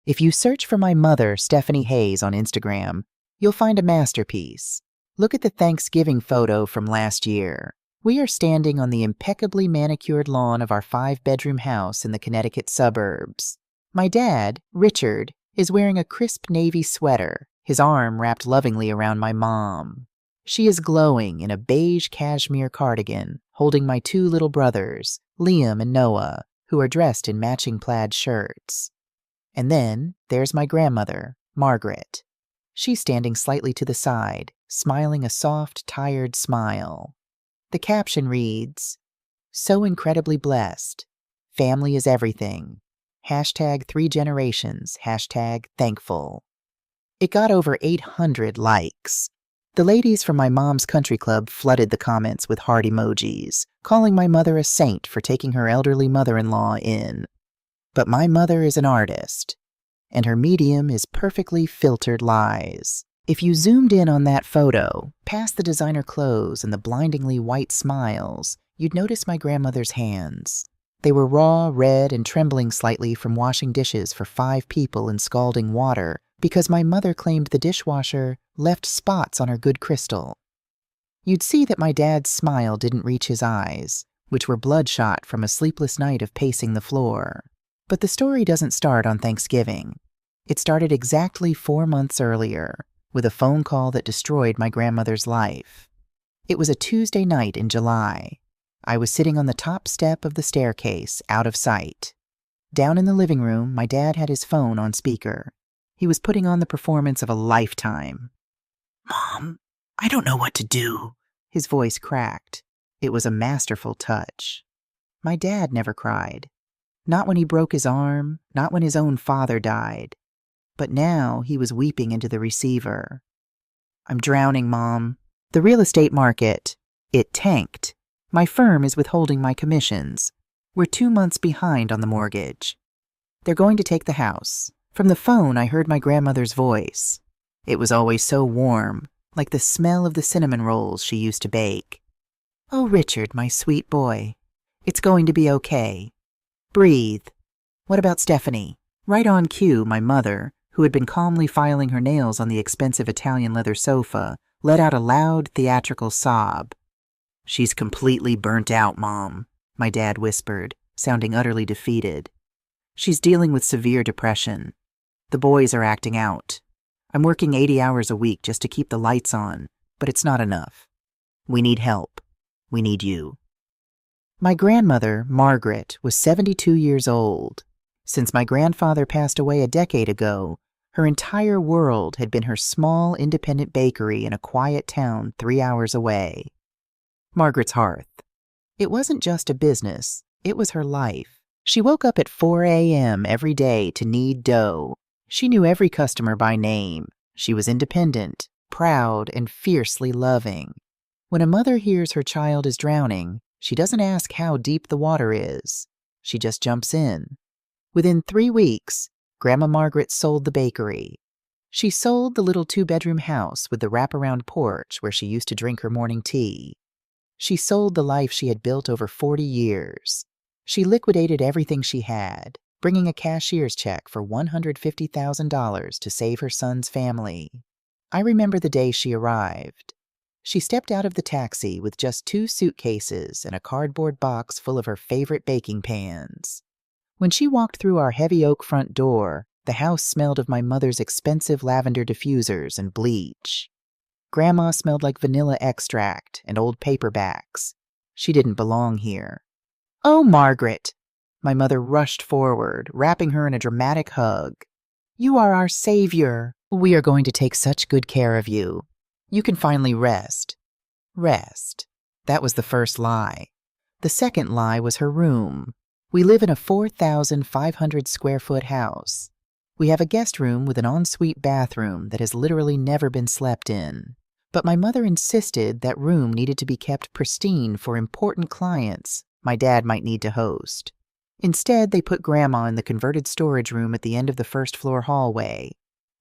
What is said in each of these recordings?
If you search for my mother, Stephanie Hayes, on Instagram, you'll find a masterpiece. Look at the Thanksgiving photo from last year. We are standing on the impeccably manicured lawn of our 5-bedroom house in the Connecticut suburbs. My dad, Richard, is wearing a crisp navy sweater, his arm wrapped lovingly around my mom. She is glowing in a beige cashmere cardigan, holding my 2 little brothers, Liam and Noah, who are dressed in matching plaid shirts. And then there's my grandmother, Margaret. She's standing slightly to the side, smiling a soft, tired smile. The caption reads, "So incredibly blessed. Family is everything. #3 generations, #thankful." It got over 800 likes. The ladies from my mom's country club flooded the comments with heart emojis, calling my mother a saint for taking her elderly mother-in-law in. But my mother is an artist, and her medium is perfectly filtered lies. If you zoomed in on that photo, past the designer clothes and the blindingly white smiles, you'd notice my grandmother's hands. They were raw, red, and trembling slightly from washing dishes for 5 people in scalding water because my mother claimed the dishwasher left spots on her good crystal. You'd see that my dad's smile didn't reach his eyes, which were bloodshot from a sleepless night of pacing the floor. But the story doesn't start on Thanksgiving. It started exactly 4 months earlier, with a phone call that destroyed my grandmother's life. It was a Tuesday night in July. I was sitting on the top step of the staircase, out of sight. Down in the living room, my dad had his phone on speaker. He was putting on the performance of a lifetime. "Mom, I don't know what to do." His voice cracked. It was a masterful touch. My dad never cried. Not when he broke his arm, not when his own father died. But now he was weeping into the receiver. "I'm drowning, Mom. The real estate market, it tanked. My firm is withholding my commissions. We're 2 months behind on the mortgage. They're going to take the house." From the phone, I heard my grandmother's voice. It was always so warm, like the smell of the cinnamon rolls she used to bake. "Oh, Richard, my sweet boy. It's going to be okay. Breathe. What about Stephanie?" Right on cue, my mother, who had been calmly filing her nails on the expensive Italian leather sofa, let out a loud, theatrical sob. "She's completely burnt out, Mom," my dad whispered, sounding utterly defeated. "She's dealing with severe depression. The boys are acting out. I'm working 80 hours a week just to keep the lights on, but it's not enough. We need help. We need you." My grandmother, Margaret, was 72 years old. Since my grandfather passed away a decade ago, her entire world had been her small, independent bakery in a quiet town 3 hours away. Margaret's hearth. It wasn't just a business, it was her life. She woke up at 4 a.m. every day to knead dough. She knew every customer by name. She was independent, proud, and fiercely loving. When a mother hears her child is drowning, she doesn't ask how deep the water is. She just jumps in. Within 3 weeks, Grandma Margaret sold the bakery. She sold the little 2-bedroom house with the wraparound porch where she used to drink her morning tea. She sold the life she had built over 40 years. She liquidated everything she had, bringing a cashier's check for $150,000 to save her son's family. I remember the day she arrived. She stepped out of the taxi with just 2 suitcases and a cardboard box full of her favorite baking pans. When she walked through our heavy oak front door, the house smelled of my mother's expensive lavender diffusers and bleach. Grandma smelled like vanilla extract and old paperbacks. She didn't belong here. "Oh, Margaret!" My mother rushed forward, wrapping her in a dramatic hug. "You are our savior. We are going to take such good care of you. You can finally rest." Rest. That was the first lie. The second lie was her room. We live in a 4,500 square foot house. We have a guest room with an ensuite bathroom that has literally never been slept in. But my mother insisted that room needed to be kept pristine for important clients my dad might need to host. Instead, they put Grandma in the converted storage room at the end of the first-floor hallway.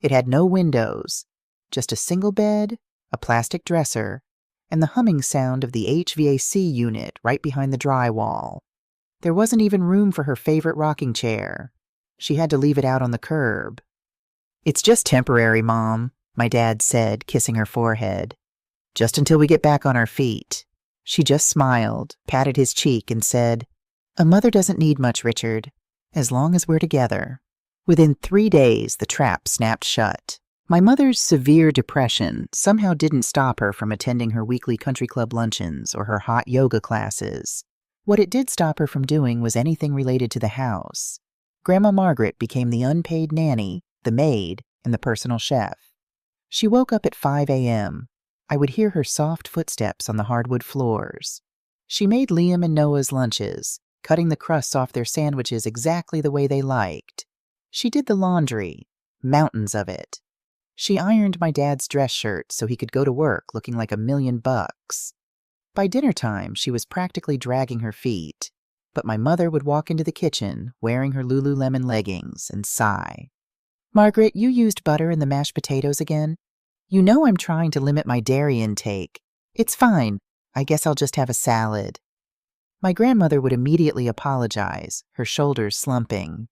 It had no windows, just a single bed, a plastic dresser, and the humming sound of the HVAC unit right behind the drywall. There wasn't even room for her favorite rocking chair. She had to leave it out on the curb. "It's just temporary, Mom," my dad said, kissing her forehead. "Just until we get back on our feet." She just smiled, patted his cheek, and said, "A mother doesn't need much, Richard, as long as we're together." Within 3 days, the trap snapped shut. My mother's severe depression somehow didn't stop her from attending her weekly country club luncheons or her hot yoga classes. What it did stop her from doing was anything related to the house. Grandma Margaret became the unpaid nanny, the maid, and the personal chef. She woke up at 5 a.m. I would hear her soft footsteps on the hardwood floors. She made Liam and Noah's lunches, cutting the crusts off their sandwiches exactly the way they liked. She did the laundry, mountains of it. She ironed my dad's dress shirt so he could go to work looking like $1,000,000. By dinner time, she was practically dragging her feet, but my mother would walk into the kitchen wearing her Lululemon leggings and sigh. "Margaret, you used butter in the mashed potatoes again? You know I'm trying to limit my dairy intake. It's fine. I guess I'll just have a salad." My grandmother would immediately apologize, her shoulders slumping.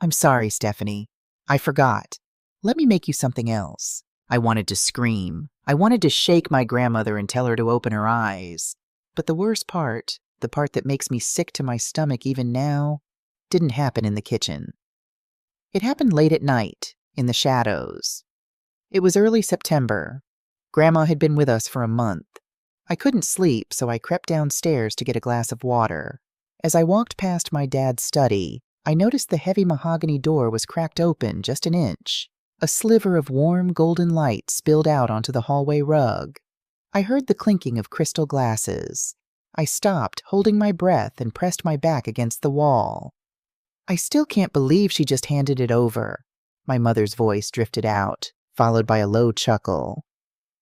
"I'm sorry, Stephanie. I forgot. Let me make you something else." I wanted to scream. I wanted to shake my grandmother and tell her to open her eyes. But the worst part, the part that makes me sick to my stomach even now, didn't happen in the kitchen. It happened late at night, in the shadows. It was early September. Grandma had been with us for a month. I couldn't sleep, so I crept downstairs to get a glass of water. As I walked past my dad's study, I noticed the heavy mahogany door was cracked open just an inch. A sliver of warm golden light spilled out onto the hallway rug. I heard the clinking of crystal glasses. I stopped, holding my breath, and pressed my back against the wall. "I still can't believe she just handed it over." My mother's voice drifted out, followed by a low chuckle.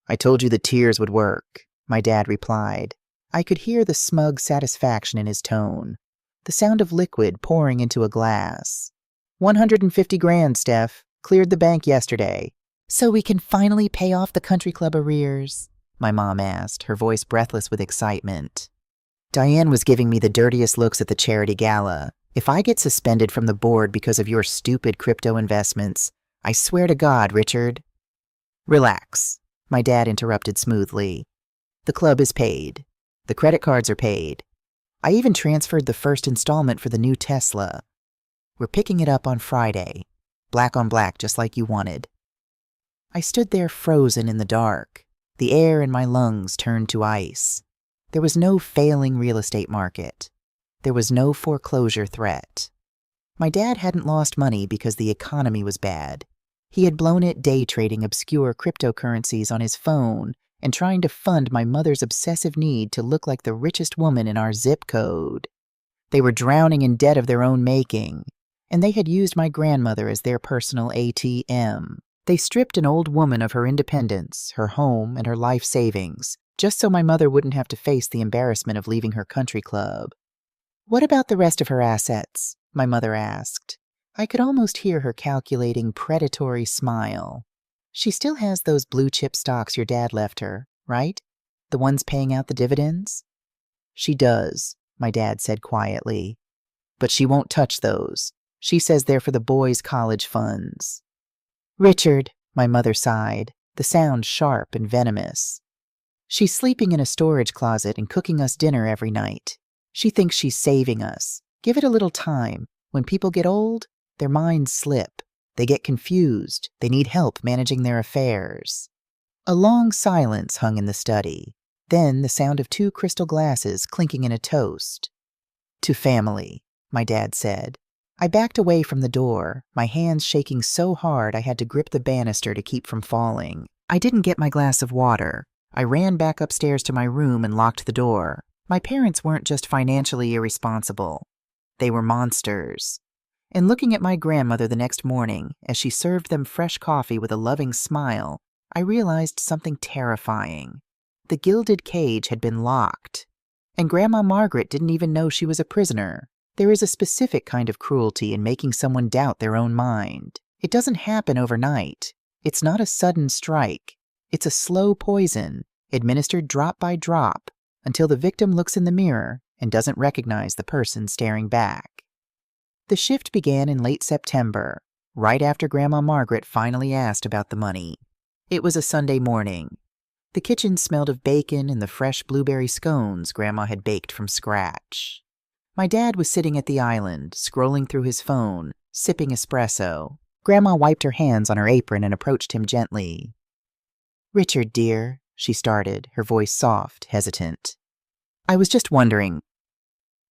"I told you the tears would work," my dad replied. I could hear the smug satisfaction in his tone, the sound of liquid pouring into a glass. 150 grand, Steph. Cleared the bank yesterday." "So we can finally pay off the country club arrears?" my mom asked, her voice breathless with excitement. "Diane was giving me the dirtiest looks at the charity gala. If I get suspended from the board because of your stupid crypto investments, I swear to God, Richard." "Relax," my dad interrupted smoothly. "The club is paid. The credit cards are paid. I even transferred the first installment for the new Tesla. We're picking it up on Friday. Black on black, just like you wanted." I stood there frozen in the dark. The air in my lungs turned to ice. There was no failing real estate market. There was no foreclosure threat. My dad hadn't lost money because the economy was bad. He had blown it day trading obscure cryptocurrencies on his phone and trying to fund my mother's obsessive need to look like the richest woman in our zip code. They were drowning in debt of their own making, and they had used my grandmother as their personal ATM. They stripped an old woman of her independence, her home, and her life savings, just so my mother wouldn't have to face the embarrassment of leaving her country club. "What about the rest of her assets?" my mother asked. I could almost hear her calculating predatory smile. "She still has those blue-chip stocks your dad left her, right? The ones paying out the dividends?" "She does," my dad said quietly. "But she won't touch those. She says they're for the boys' college funds." "Richard," my mother sighed, the sound sharp and venomous. "She's sleeping in a storage closet and cooking us dinner every night. She thinks she's saving us. Give it a little time. When people get old, their minds slip. They get confused. They need help managing their affairs." A long silence hung in the study. Then the sound of 2 crystal glasses clinking in a toast. "To family," my dad said. I backed away from the door, my hands shaking so hard I had to grip the banister to keep from falling. I didn't get my glass of water. I ran back upstairs to my room and locked the door. My parents weren't just financially irresponsible. They were monsters. And looking at my grandmother the next morning, as she served them fresh coffee with a loving smile, I realized something terrifying. The gilded cage had been locked. And Grandma Margaret didn't even know she was a prisoner. There is a specific kind of cruelty in making someone doubt their own mind. It doesn't happen overnight. It's not a sudden strike. It's a slow poison, administered drop by drop, until the victim looks in the mirror and doesn't recognize the person staring back. The shift began in late September, right after Grandma Margaret finally asked about the money. It was a Sunday morning. The kitchen smelled of bacon and the fresh blueberry scones Grandma had baked from scratch. My dad was sitting at the island, scrolling through his phone, sipping espresso. Grandma wiped her hands on her apron and approached him gently. "Richard, dear," she started, her voice soft, hesitant. "I was just wondering,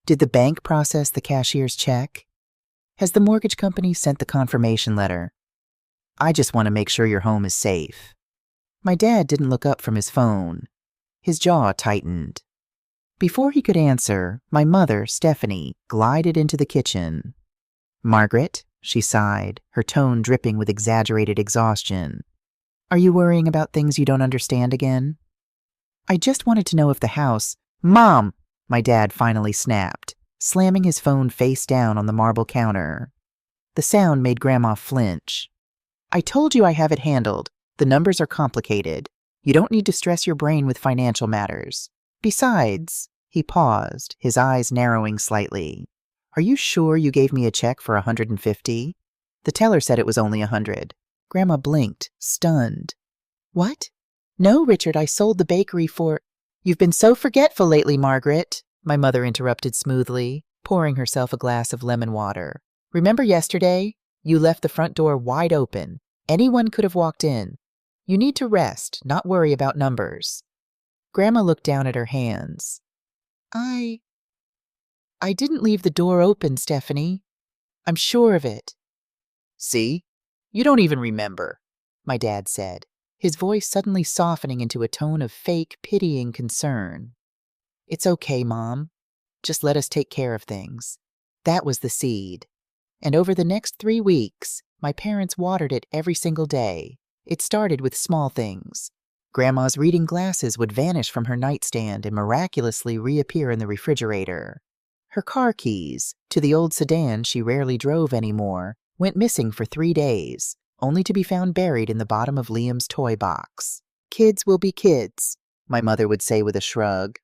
did the bank process the cashier's check? Has the mortgage company sent the confirmation letter? I just want to make sure your home is safe." My dad didn't look up from his phone. His jaw tightened. Before he could answer, my mother, Stephanie, glided into the kitchen. "Margaret," she sighed, her tone dripping with exaggerated exhaustion. "Are you worrying about things you don't understand again?" "I just wanted to know if the house—" "Mom!" my dad finally snapped, slamming his phone face down on the marble counter. The sound made Grandma flinch. "I told you I have it handled. The numbers are complicated. You don't need to stress your brain with financial matters. Besides," he paused, his eyes narrowing slightly, "are you sure you gave me a check for $150? The teller said it was only $100. Grandma blinked, stunned. "What? No, Richard, I sold the bakery for—" "You've been so forgetful lately, Margaret," my mother interrupted smoothly, pouring herself a glass of lemon water. "Remember yesterday? You left the front door wide open. Anyone could have walked in. You need to rest, not worry about numbers." Grandma looked down at her hands. I didn't leave the door open, Stephanie. I'm sure of it." "See? You don't even remember," my dad said, his voice suddenly softening into a tone of fake, pitying concern. "It's okay, Mom. Just let us take care of things." That was the seed. And over the next 3 weeks, my parents watered it every single day. It started with small things. Grandma's reading glasses would vanish from her nightstand and miraculously reappear in the refrigerator. Her car keys, to the old sedan she rarely drove anymore, went missing for 3 days, only to be found buried in the bottom of Liam's toy box. "Kids will be kids," my mother would say with a shrug.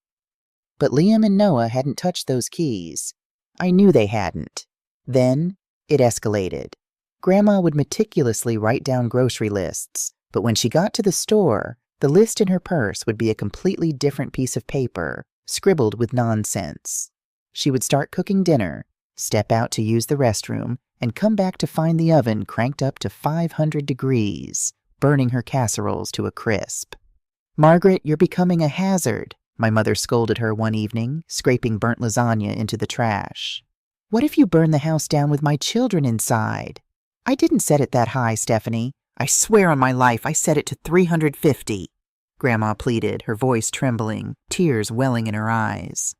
But Liam and Noah hadn't touched those keys. I knew they hadn't. Then it escalated. Grandma would meticulously write down grocery lists, but when she got to the store, the list in her purse would be a completely different piece of paper, scribbled with nonsense. She would start cooking dinner, step out to use the restroom, and come back to find the oven cranked up to 500 degrees, burning her casseroles to a crisp. "Margaret, you're becoming a hazard," my mother scolded her one evening, scraping burnt lasagna into the trash. "What if you burn the house down with my children inside?" "I didn't set it that high, Stephanie. I swear on my life I set it to 350, Grandma pleaded, her voice trembling, tears welling in her eyes.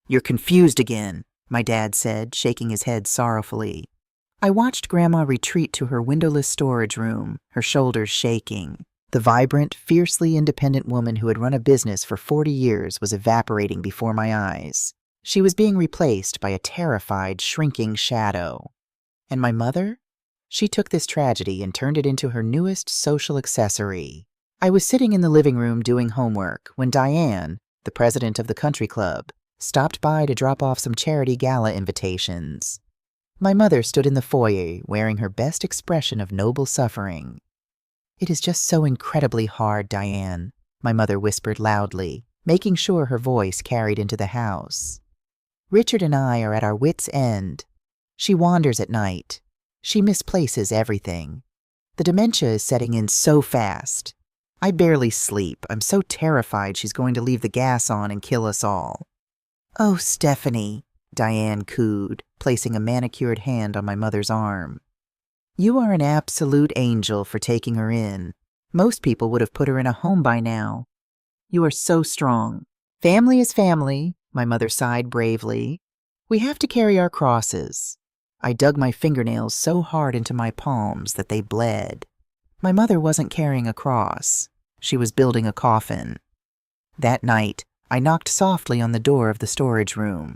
"You're confused again," my dad said, shaking his head sorrowfully. I watched Grandma retreat to her windowless storage room, her shoulders shaking. The vibrant, fiercely independent woman who had run a business for 40 years was evaporating before my eyes. She was being replaced by a terrified, shrinking shadow. And my mother? She took this tragedy and turned it into her newest social accessory. I was sitting in the living room doing homework when Diane, the president of the country club, stopped by to drop off some charity gala invitations. My mother stood in the foyer wearing her best expression of noble suffering. "It is just so incredibly hard, Diane," my mother whispered loudly, making sure her voice carried into the house. "Richard and I are at our wits' end. She wanders at night. She misplaces everything. The dementia is setting in so fast. I barely sleep. I'm so terrified she's going to leave the gas on and kill us all." "Oh, Stephanie," Diane cooed, placing a manicured hand on my mother's arm. "You are an absolute angel for taking her in. Most people would have put her in a home by now. You are so strong. Family is family," my mother sighed bravely. "We have to carry our crosses." I dug my fingernails so hard into my palms that they bled. My mother wasn't carrying a cross. She was building a coffin. That night, I knocked softly on the door of the storage room.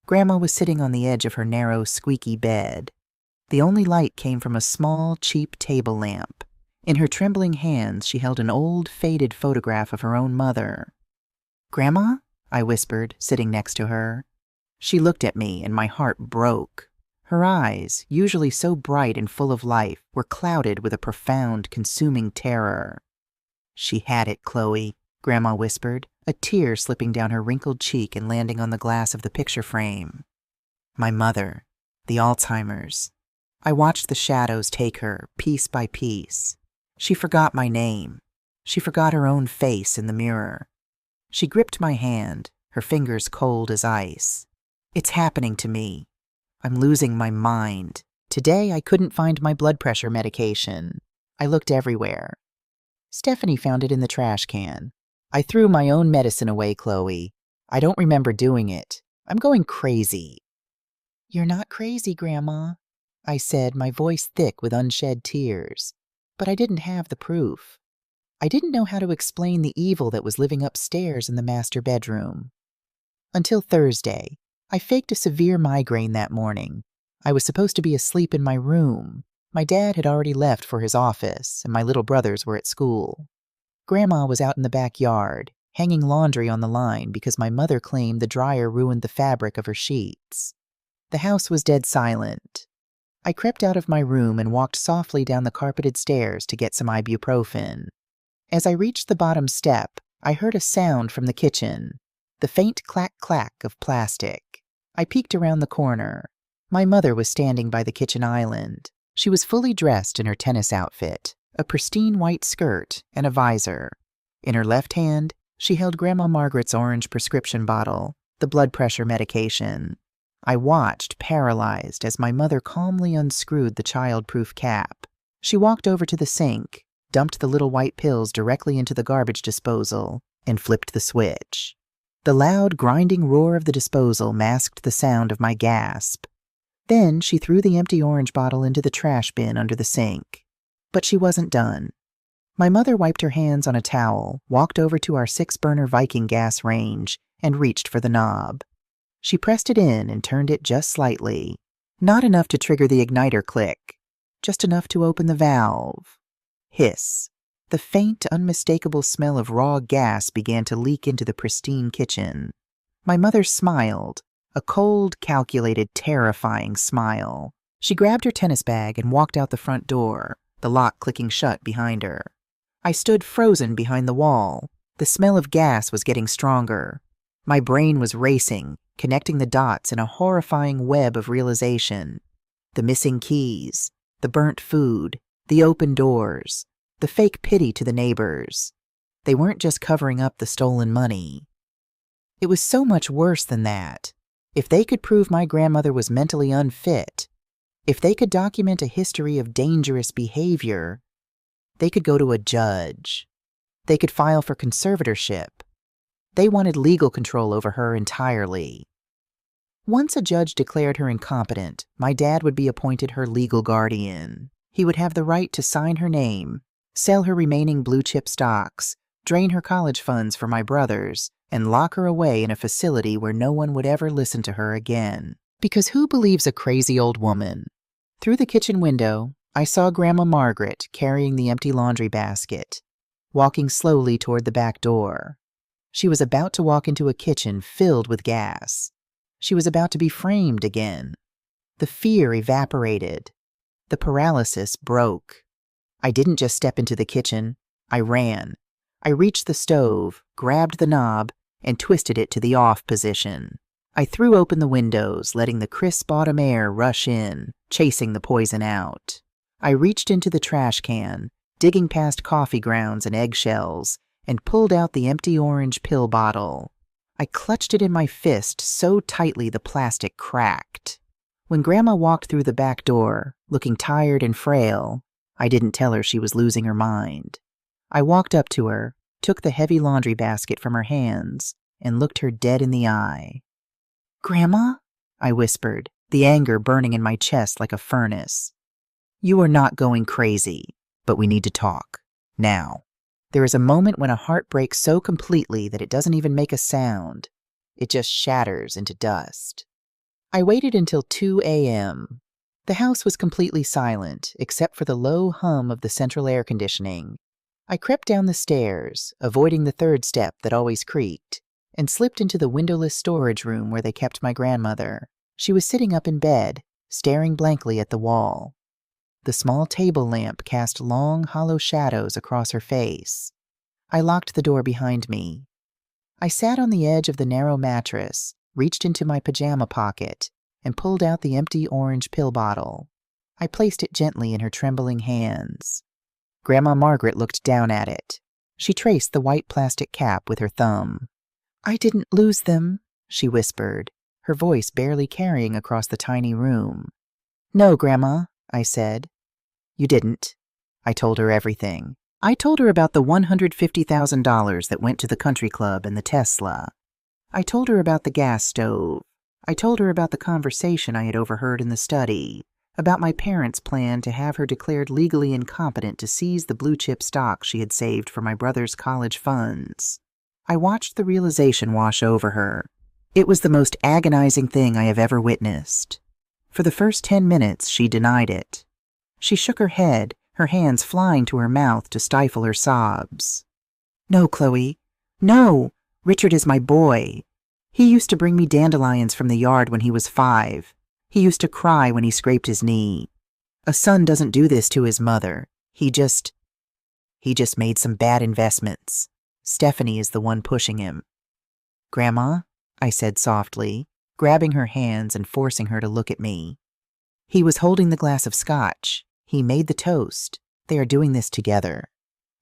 Grandma was sitting on the edge of her narrow, squeaky bed. The only light came from a small, cheap table lamp. In her trembling hands, she held an old, faded photograph of her own mother. "Grandma?" I whispered, sitting next to her. She looked at me, and my heart broke. Her eyes, usually so bright and full of life, were clouded with a profound, consuming terror. "She had it, Chloe," Grandma whispered, a tear slipping down her wrinkled cheek and landing on the glass of the picture frame. "My mother, the Alzheimer's." I watched the shadows take her, piece by piece. She forgot my name. She forgot her own face in the mirror. She gripped my hand, her fingers cold as ice. "It's happening to me. I'm losing my mind." Today I couldn't find my blood pressure medication. I looked everywhere. Stephanie found it in the trash can. "I threw my own medicine away, Chloe. I don't remember doing it. I'm going crazy." "You're not crazy, Grandma," I said, my voice thick with unshed tears. But I didn't have the proof. I didn't know how to explain the evil that was living upstairs in the master bedroom. Until Thursday, I faked a severe migraine that morning. I was supposed to be asleep in my room. My dad had already left for his office, and my little brothers were at school. Grandma was out in the backyard, hanging laundry on the line because my mother claimed the dryer ruined the fabric of her sheets. The house was dead silent. I crept out of my room and walked softly down the carpeted stairs to get some ibuprofen. As I reached the bottom step, I heard a sound from the kitchen, the faint clack-clack of plastic. I peeked around the corner. My mother was standing by the kitchen island. She was fully dressed in her tennis outfit, a pristine white skirt and a visor. In her left hand, she held Grandma Margaret's orange prescription bottle, the blood pressure medication. I watched, paralyzed, as my mother calmly unscrewed the child-proof cap. She walked over to the sink, dumped the little white pills directly into the garbage disposal, and flipped the switch. The loud, grinding roar of the disposal masked the sound of my gasp. Then she threw the empty orange bottle into the trash bin under the sink. But she wasn't done. My mother wiped her hands on a towel, walked over to our 6-burner Viking gas range, and reached for the knob. She pressed it in and turned it just slightly. Not enough to trigger the igniter click, just enough to open the valve. Hiss. The faint, unmistakable smell of raw gas began to leak into the pristine kitchen. My mother smiled, a cold, calculated, terrifying smile. She grabbed her tennis bag and walked out the front door, the lock clicking shut behind her. I stood frozen behind the wall. The smell of gas was getting stronger. My brain was racing, connecting the dots in a horrifying web of realization. The missing keys, the burnt food, the open doors, the fake pity to the neighbors. They weren't just covering up the stolen money. It was so much worse than that. If they could prove my grandmother was mentally unfit, if they could document a history of dangerous behavior, they could go to a judge. They could file for conservatorship. They wanted legal control over her entirely. Once a judge declared her incompetent, my dad would be appointed her legal guardian. He would have the right to sign her name, sell her remaining blue-chip stocks, drain her college funds for my brothers, and lock her away in a facility where no one would ever listen to her again. Because who believes a crazy old woman? Through the kitchen window, I saw Grandma Margaret carrying the empty laundry basket, walking slowly toward the back door. She was about to walk into a kitchen filled with gas. She was about to be framed again. The fear evaporated. The paralysis broke. I didn't just step into the kitchen. I ran. I reached the stove, grabbed the knob, and twisted it to the off position. I threw open the windows, letting the crisp autumn air rush in, chasing the poison out. I reached into the trash can, digging past coffee grounds and eggshells, and pulled out the empty orange pill bottle. I clutched it in my fist so tightly the plastic cracked. When Grandma walked through the back door, looking tired and frail, I didn't tell her she was losing her mind. I walked up to her, took the heavy laundry basket from her hands, and looked her dead in the eye. "Grandma?" I whispered, the anger burning in my chest like a furnace. "You are not going crazy, but we need to talk. Now." There is a moment when a heart breaks so completely that it doesn't even make a sound. It just shatters into dust. I waited until 2 a.m. The house was completely silent, except for the low hum of the central air conditioning. I crept down the stairs, avoiding the third step that always creaked, and slipped into the windowless storage room where they kept my grandmother. She was sitting up in bed, staring blankly at the wall. The small table lamp cast long, hollow shadows across her face. I locked the door behind me. I sat on the edge of the narrow mattress, reached into my pajama pocket, and pulled out the empty orange pill bottle. I placed it gently in her trembling hands. Grandma Margaret looked down at it. She traced the white plastic cap with her thumb. "I didn't lose them," she whispered, her voice barely carrying across the tiny room. "No, Grandma," I said. "You didn't." I told her everything. I told her about the $150,000 that went to the country club and the Tesla. I told her about the gas stove. I told her about the conversation I had overheard in the study, about my parents' plan to have her declared legally incompetent to seize the blue-chip stock she had saved for my brother's college funds. I watched the realization wash over her. It was the most agonizing thing I have ever witnessed. For the first 10 minutes, she denied it. She shook her head, her hands flying to her mouth to stifle her sobs. "No, Chloe. No! Richard is my boy. He used to bring me dandelions from the yard when he was 5. He used to cry when he scraped his knee. A son doesn't do this to his mother. He just made some bad investments. Stephanie is the one pushing him." "Grandma," I said softly, grabbing her hands and forcing her to look at me. "He was holding the glass of scotch. He made the toast. They are doing this together."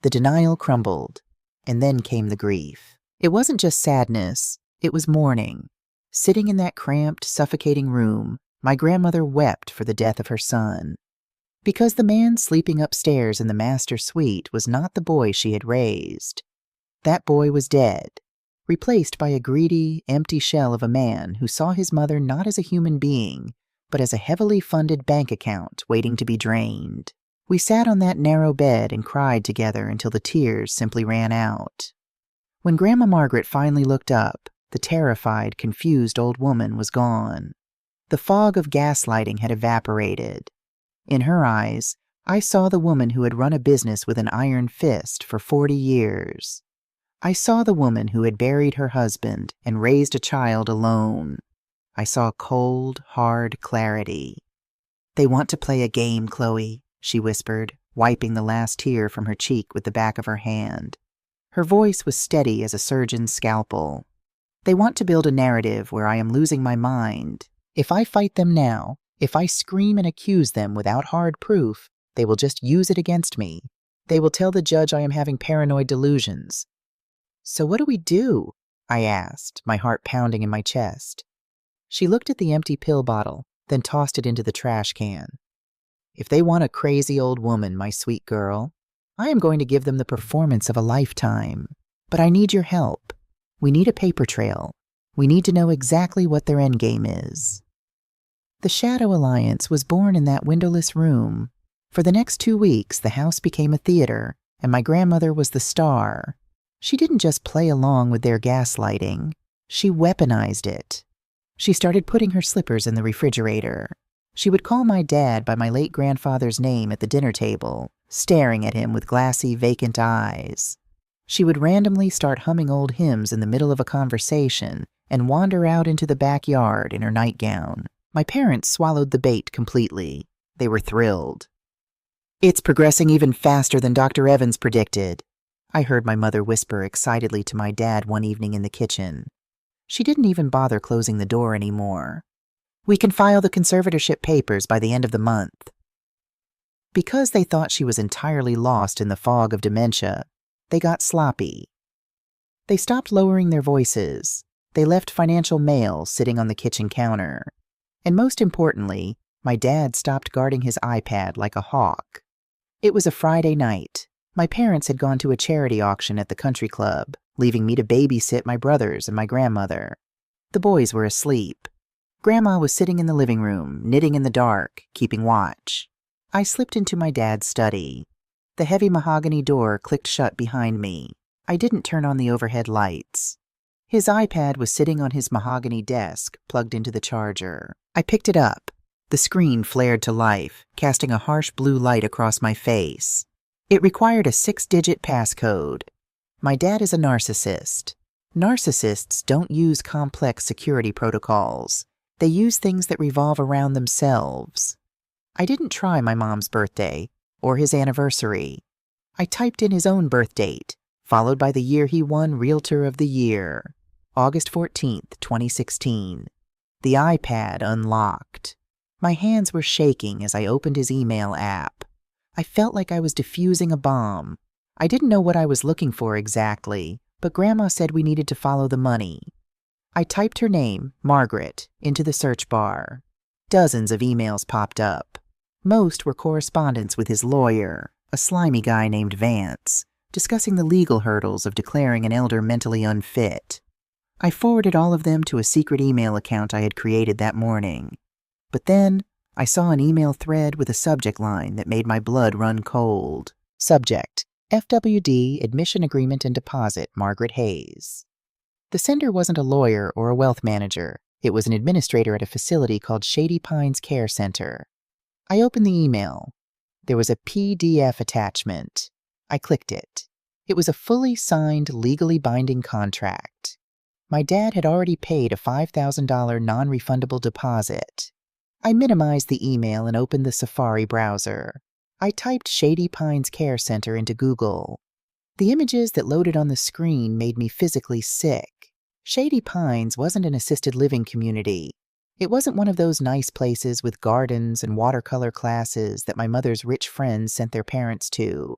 The denial crumbled, and then came the grief. It wasn't just sadness, it was mourning. Sitting in that cramped, suffocating room, my grandmother wept for the death of her son. Because the man sleeping upstairs in the master suite was not the boy she had raised. That boy was dead, replaced by a greedy, empty shell of a man who saw his mother not as a human being, but as a heavily funded bank account waiting to be drained. We sat on that narrow bed and cried together until the tears simply ran out. When Grandma Margaret finally looked up, the terrified, confused old woman was gone. The fog of gaslighting had evaporated. In her eyes, I saw the woman who had run a business with an iron fist for 40 years. I saw the woman who had buried her husband and raised a child alone. I saw cold, hard clarity. "They want to play a game, Chloe," she whispered, wiping the last tear from her cheek with the back of her hand. Her voice was steady as a surgeon's scalpel. "They want to build a narrative where I am losing my mind. If I fight them now, if I scream and accuse them without hard proof, they will just use it against me. They will tell the judge I am having paranoid delusions." "So what do we do?" I asked, my heart pounding in my chest. She looked at the empty pill bottle, then tossed it into the trash can. "If they want a crazy old woman, my sweet girl, I am going to give them the performance of a lifetime. But I need your help. We need a paper trail. We need to know exactly what their endgame is." The Shadow Alliance was born in that windowless room. For the next 2 weeks, the house became a theater, and my grandmother was the star. She didn't just play along with their gaslighting. She weaponized it. She started putting her slippers in the refrigerator. She would call my dad by my late grandfather's name at the dinner table, staring at him with glassy, vacant eyes. She would randomly start humming old hymns in the middle of a conversation and wander out into the backyard in her nightgown. My parents swallowed the bait completely. They were thrilled. "It's progressing even faster than Dr. Evans predicted," I heard my mother whisper excitedly to my dad one evening in the kitchen. She didn't even bother closing the door anymore. "We can file the conservatorship papers by the end of the month." Because they thought she was entirely lost in the fog of dementia, they got sloppy. They stopped lowering their voices. They left financial mail sitting on the kitchen counter. And most importantly, my dad stopped guarding his iPad like a hawk. It was a Friday night. My parents had gone to a charity auction at the country club, leaving me to babysit my brothers and my grandmother. The boys were asleep. Grandma was sitting in the living room, knitting in the dark, keeping watch. I slipped into my dad's study. The heavy mahogany door clicked shut behind me. I didn't turn on the overhead lights. His iPad was sitting on his mahogany desk, plugged into the charger. I picked it up. The screen flared to life, casting a harsh blue light across my face. It required a 6-digit passcode. My dad is a narcissist. Narcissists don't use complex security protocols. They use things that revolve around themselves. I didn't try my mom's birthday or his anniversary. I typed in his own birth date, followed by the year he won Realtor of the Year, August 14th, 2016. The iPad unlocked. My hands were shaking as I opened his email app. I felt like I was defusing a bomb. I didn't know what I was looking for exactly, but Grandma said we needed to follow the money. I typed her name, Margaret, into the search bar. Dozens of emails popped up. Most were correspondence with his lawyer, a slimy guy named Vance, discussing the legal hurdles of declaring an elder mentally unfit. I forwarded all of them to a secret email account I had created that morning. But then, I saw an email thread with a subject line that made my blood run cold. Subject: FWD Admission Agreement and Deposit, Margaret Hayes. The sender wasn't a lawyer or a wealth manager. It was an administrator at a facility called Shady Pines Care Center. I opened the email. There was a PDF attachment. I clicked it. It was a fully signed, legally binding contract. My dad had already paid a $5,000 non-refundable deposit. I minimized the email and opened the Safari browser. I typed Shady Pines Care Center into Google. The images that loaded on the screen made me physically sick. Shady Pines wasn't an assisted living community. It wasn't one of those nice places with gardens and watercolor classes that my mother's rich friends sent their parents to.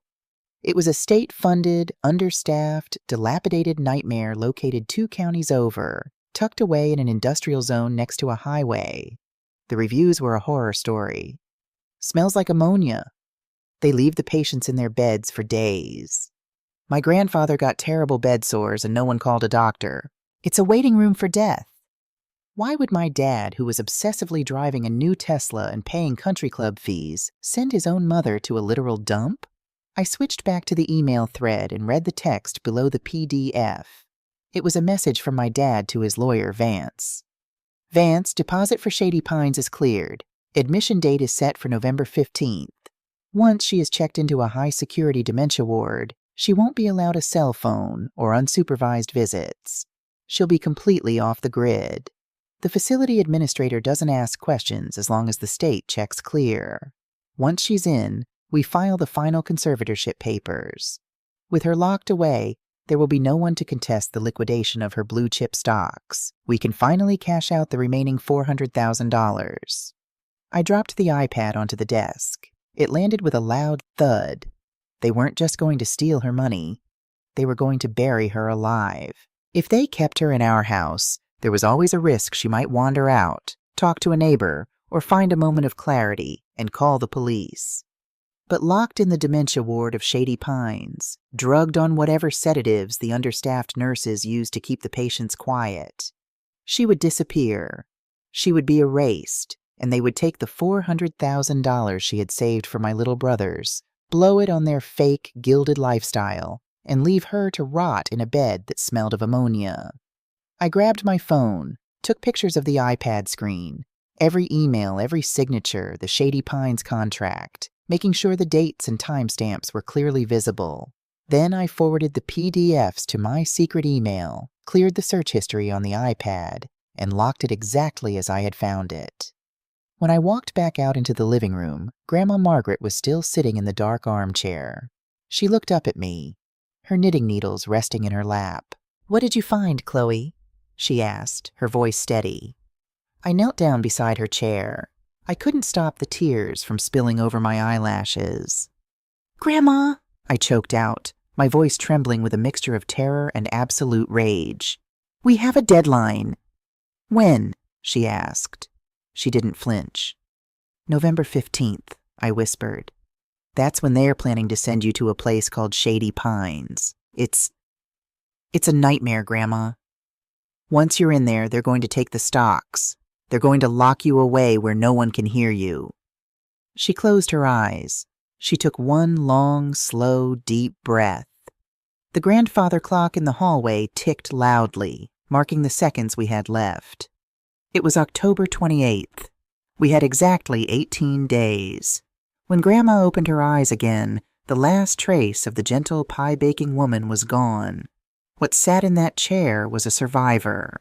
It was a state-funded, understaffed, dilapidated nightmare located 2 counties over, tucked away in an industrial zone next to a highway. The reviews were a horror story. Smells like ammonia. They leave the patients in their beds for days. My grandfather got terrible bed sores and no one called a doctor. It's a waiting room for death. Why would my dad, who was obsessively driving a new Tesla and paying country club fees, send his own mother to a literal dump? I switched back to the email thread and read the text below the PDF. It was a message from my dad to his lawyer, Vance. Vance, deposit for Shady Pines is cleared. Admission date is set for November 15th. Once she is checked into a high-security dementia ward, she won't be allowed a cell phone or unsupervised visits. She'll be completely off the grid. The facility administrator doesn't ask questions as long as the state checks clear. Once she's in, we file the final conservatorship papers. With her locked away, there will be no one to contest the liquidation of her blue-chip stocks. We can finally cash out the remaining $400,000. I dropped the iPad onto the desk. It landed with a loud thud. They weren't just going to steal her money. They were going to bury her alive. If they kept her in our house, there was always a risk she might wander out, talk to a neighbor, or find a moment of clarity and call the police. But locked in the dementia ward of Shady Pines, drugged on whatever sedatives the understaffed nurses used to keep the patients quiet, she would disappear. She would be erased, and they would take the $400,000 she had saved for my little brothers, blow it on their fake, gilded lifestyle, and leave her to rot in a bed that smelled of ammonia. I grabbed my phone, took pictures of the iPad screen, every email, every signature, the Shady Pines contract, making sure the dates and timestamps were clearly visible. Then I forwarded the PDFs to my secret email, cleared the search history on the iPad, and locked it exactly as I had found it. When I walked back out into the living room, Grandma Margaret was still sitting in the dark armchair. She looked up at me, her knitting needles resting in her lap. "What did you find, Chloe?" she asked, her voice steady. I knelt down beside her chair. I couldn't stop the tears from spilling over my eyelashes. "Grandma," I choked out, my voice trembling with a mixture of terror and absolute rage. "We have a deadline." "When?" she asked. She didn't flinch. "November 15th, I whispered. "That's when they're planning to send you to a place called Shady Pines. It's a nightmare, Grandma. Once you're in there, they're going to take the stocks. They're going to lock you away where no one can hear you." She closed her eyes. She took one long, slow, deep breath. The grandfather clock in the hallway ticked loudly, marking the seconds we had left. It was October 28th. We had exactly 18 days. When Grandma opened her eyes again, the last trace of the gentle pie-baking woman was gone. What sat in that chair was a survivor.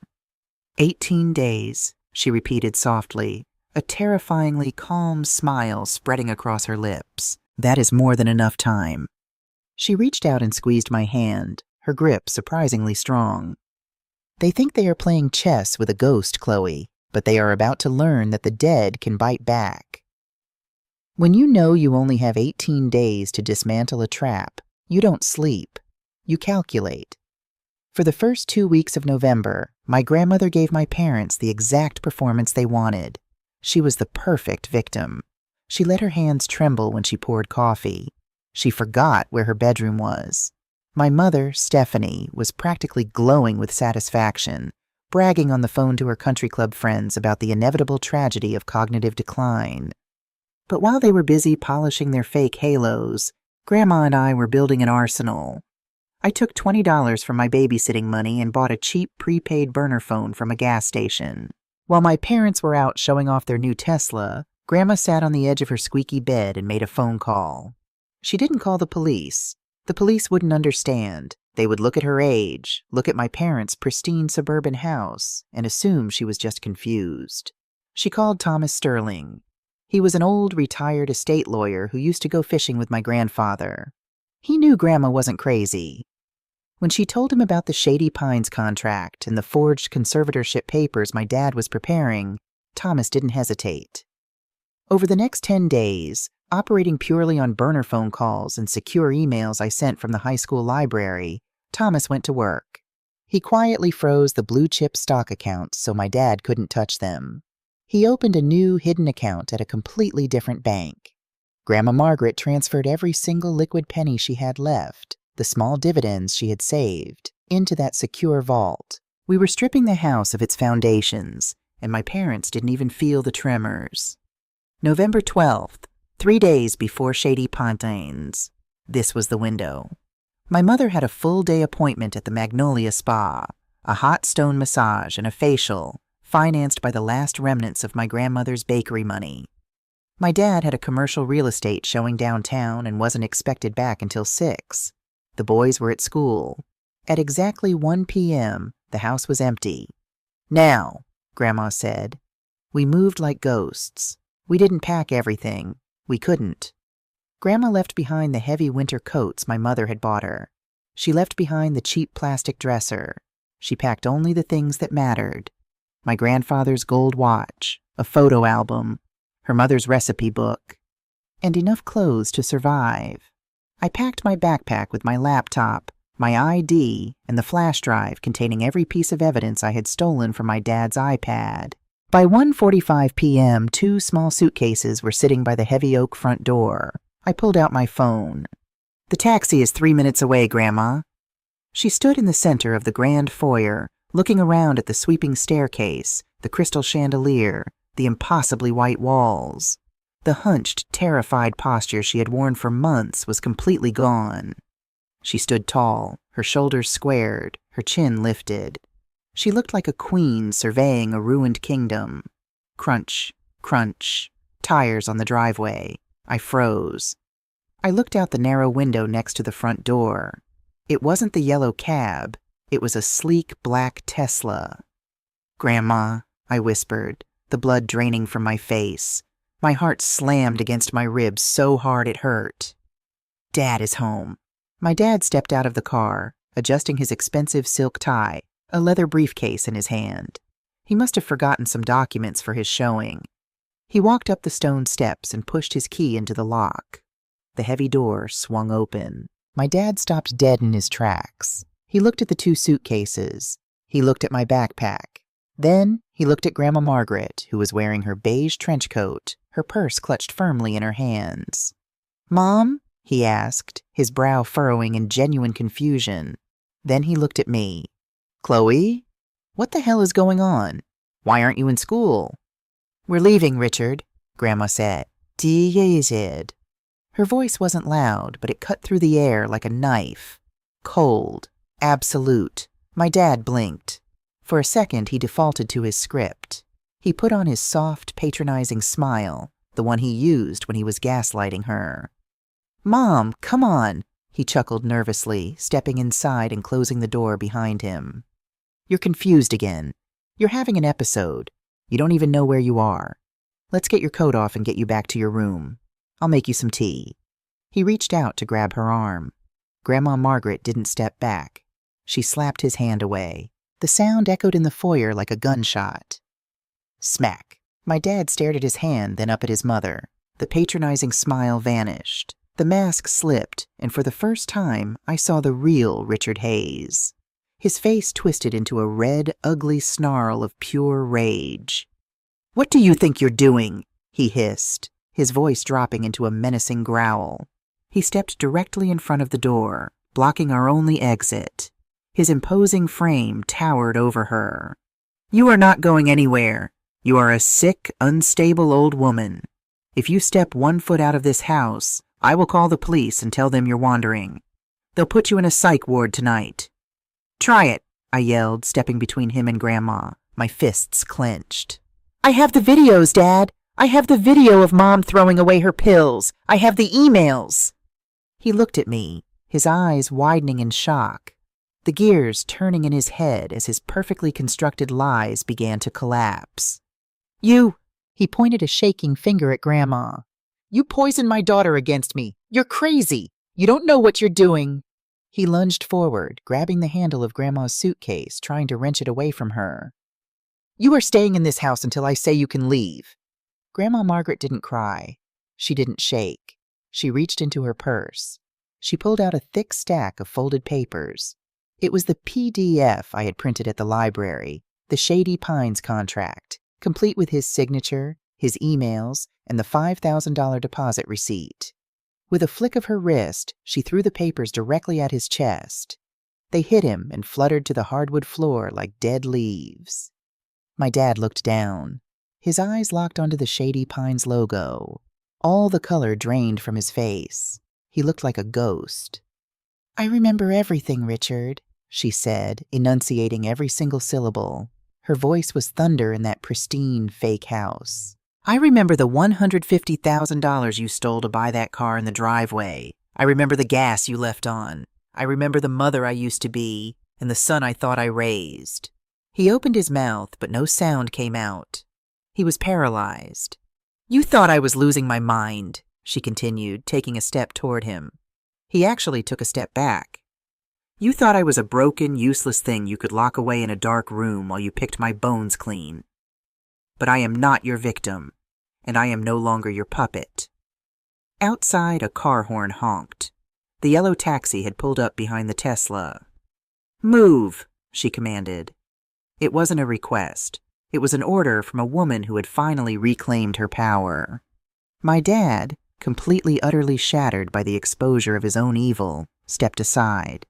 18 days, she repeated softly, a terrifyingly calm smile spreading across her lips. That is more than enough time. She reached out and squeezed my hand, her grip surprisingly strong. They think they are playing chess with a ghost, Chloe, but they are about to learn that the dead can bite back. When you know you only have 18 days to dismantle a trap, you don't sleep. You calculate. For the first 2 weeks of November, my grandmother gave my parents the exact performance they wanted. She was the perfect victim. She let her hands tremble when she poured coffee. She forgot where her bedroom was. My mother, Stephanie, was practically glowing with satisfaction, bragging on the phone to her country club friends about the inevitable tragedy of cognitive decline. But while they were busy polishing their fake halos, Grandma and I were building an arsenal. I took $20 from my babysitting money and bought a cheap prepaid burner phone from a gas station. While my parents were out showing off their new Tesla, Grandma sat on the edge of her squeaky bed and made a phone call. She didn't call the police. The police wouldn't understand. They would look at her age, look at my parents' pristine suburban house, and assume she was just confused. She called Thomas Sterling. He was an old, retired estate lawyer who used to go fishing with my grandfather. He knew Grandma wasn't crazy. When she told him about the Shady Pines contract and the forged conservatorship papers my dad was preparing, Thomas didn't hesitate. Over the next 10 days, operating purely on burner phone calls and secure emails I sent from the high school library, Thomas went to work. He quietly froze the blue-chip stock accounts so my dad couldn't touch them. He opened a new hidden account at a completely different bank. Grandma Margaret transferred every single liquid penny she had left, the small dividends she had saved, into that secure vault. We were stripping the house of its foundations, and my parents didn't even feel the tremors. November 12th, 3 days before Shady Pines. This was the window. My mother had a full-day appointment at the Magnolia Spa, a hot stone massage and a facial, financed by the last remnants of my grandmother's bakery money. My dad had a commercial real estate showing downtown and wasn't expected back until 6. The boys were at school. At exactly 1 p.m., the house was empty. "Now," Grandma said. We moved like ghosts. We didn't pack everything. We couldn't. Grandma left behind the heavy winter coats my mother had bought her. She left behind the cheap plastic dresser. She packed only the things that mattered. My grandfather's gold watch, a photo album, her mother's recipe book, and enough clothes to survive. I packed my backpack with my laptop, my ID, and the flash drive containing every piece of evidence I had stolen from my dad's iPad. By 1:45 p.m., 2 small suitcases were sitting by the heavy oak front door. I pulled out my phone. "The taxi is 3 minutes away, Grandma." She stood in the center of the grand foyer, looking around at the sweeping staircase, the crystal chandelier, the impossibly white walls. The hunched, terrified posture she had worn for months was completely gone. She stood tall, her shoulders squared, her chin lifted. She looked like a queen surveying a ruined kingdom. Crunch, crunch, tires on the driveway. I froze. I looked out the narrow window next to the front door. It wasn't the yellow cab. It was a sleek black Tesla. "Grandma," I whispered, the blood draining from my face. My heart slammed against my ribs so hard it hurt. "Dad is home." My dad stepped out of the car, adjusting his expensive silk tie, a leather briefcase in his hand. He must have forgotten some documents for his showing. He walked up the stone steps and pushed his key into the lock. The heavy door swung open. My dad stopped dead in his tracks. He looked at the 2 suitcases. He looked at my backpack. Then he looked at Grandma Margaret, who was wearing her beige trench coat, her purse clutched firmly in her hands. "Mom?" he asked, his brow furrowing in genuine confusion. Then he looked at me. "Chloe? What the hell is going on? Why aren't you in school?" "We're leaving, Richard," Grandma said. "Did." Her voice wasn't loud, but it cut through the air like a knife. Cold. Absolute. My dad blinked. For a second, he defaulted to his script. He put on his soft, patronizing smile, the one he used when he was gaslighting her. "Mom, come on," he chuckled nervously, stepping inside and closing the door behind him. "You're confused again. You're having an episode. You don't even know where you are. Let's get your coat off and get you back to your room. I'll make you some tea." He reached out to grab her arm. Grandma Margaret didn't step back. She slapped his hand away. The sound echoed in the foyer like a gunshot. Smack. My dad stared at his hand, then up at his mother. The patronizing smile vanished. The mask slipped, and for the first time, I saw the real Richard Hayes. His face twisted into a red, ugly snarl of pure rage. "What do you think you're doing?" he hissed, his voice dropping into a menacing growl. He stepped directly in front of the door, blocking our only exit. His imposing frame towered over her. "You are not going anywhere. You are a sick, unstable old woman. If you step 1 foot out of this house, I will call the police and tell them you're wandering. They'll put you in a psych ward tonight." "Try it," I yelled, stepping between him and Grandma, my fists clenched. "I have the videos, Dad. I have the video of Mom throwing away her pills. I have the emails." He looked at me, his eyes widening in shock, the gears turning in his head as his perfectly constructed lies began to collapse. He pointed a shaking finger at Grandma. "You poisoned my daughter against me. You're crazy. You don't know what you're doing." He lunged forward, grabbing the handle of Grandma's suitcase, trying to wrench it away from her. "You are staying in this house until I say you can leave." Grandma Margaret didn't cry. She didn't shake. She reached into her purse. She pulled out a thick stack of folded papers. It was the PDF I had printed at the library, the Shady Pines contract, complete with his signature, his emails, and the $5,000 deposit receipt. With a flick of her wrist, she threw the papers directly at his chest. They hit him and fluttered to the hardwood floor like dead leaves. My dad looked down. His eyes locked onto the Shady Pines logo. All the color drained from his face. He looked like a ghost. "I remember everything, Richard," she said, enunciating every single syllable. Her voice was thunder in that pristine, fake house. "I remember the $150,000 you stole to buy that car in the driveway. I remember the gas you left on. I remember the mother I used to be and the son I thought I raised." He opened his mouth, but no sound came out. He was paralyzed. "You thought I was losing my mind," she continued, taking a step toward him. He actually took a step back. "You thought I was a broken, useless thing you could lock away in a dark room while you picked my bones clean. But I am not your victim, and I am no longer your puppet." Outside, a car horn honked. The yellow taxi had pulled up behind the Tesla. "Move," she commanded. It wasn't a request. It was an order from a woman who had finally reclaimed her power. My dad, completely utterly shattered by the exposure of his own evil, stepped aside.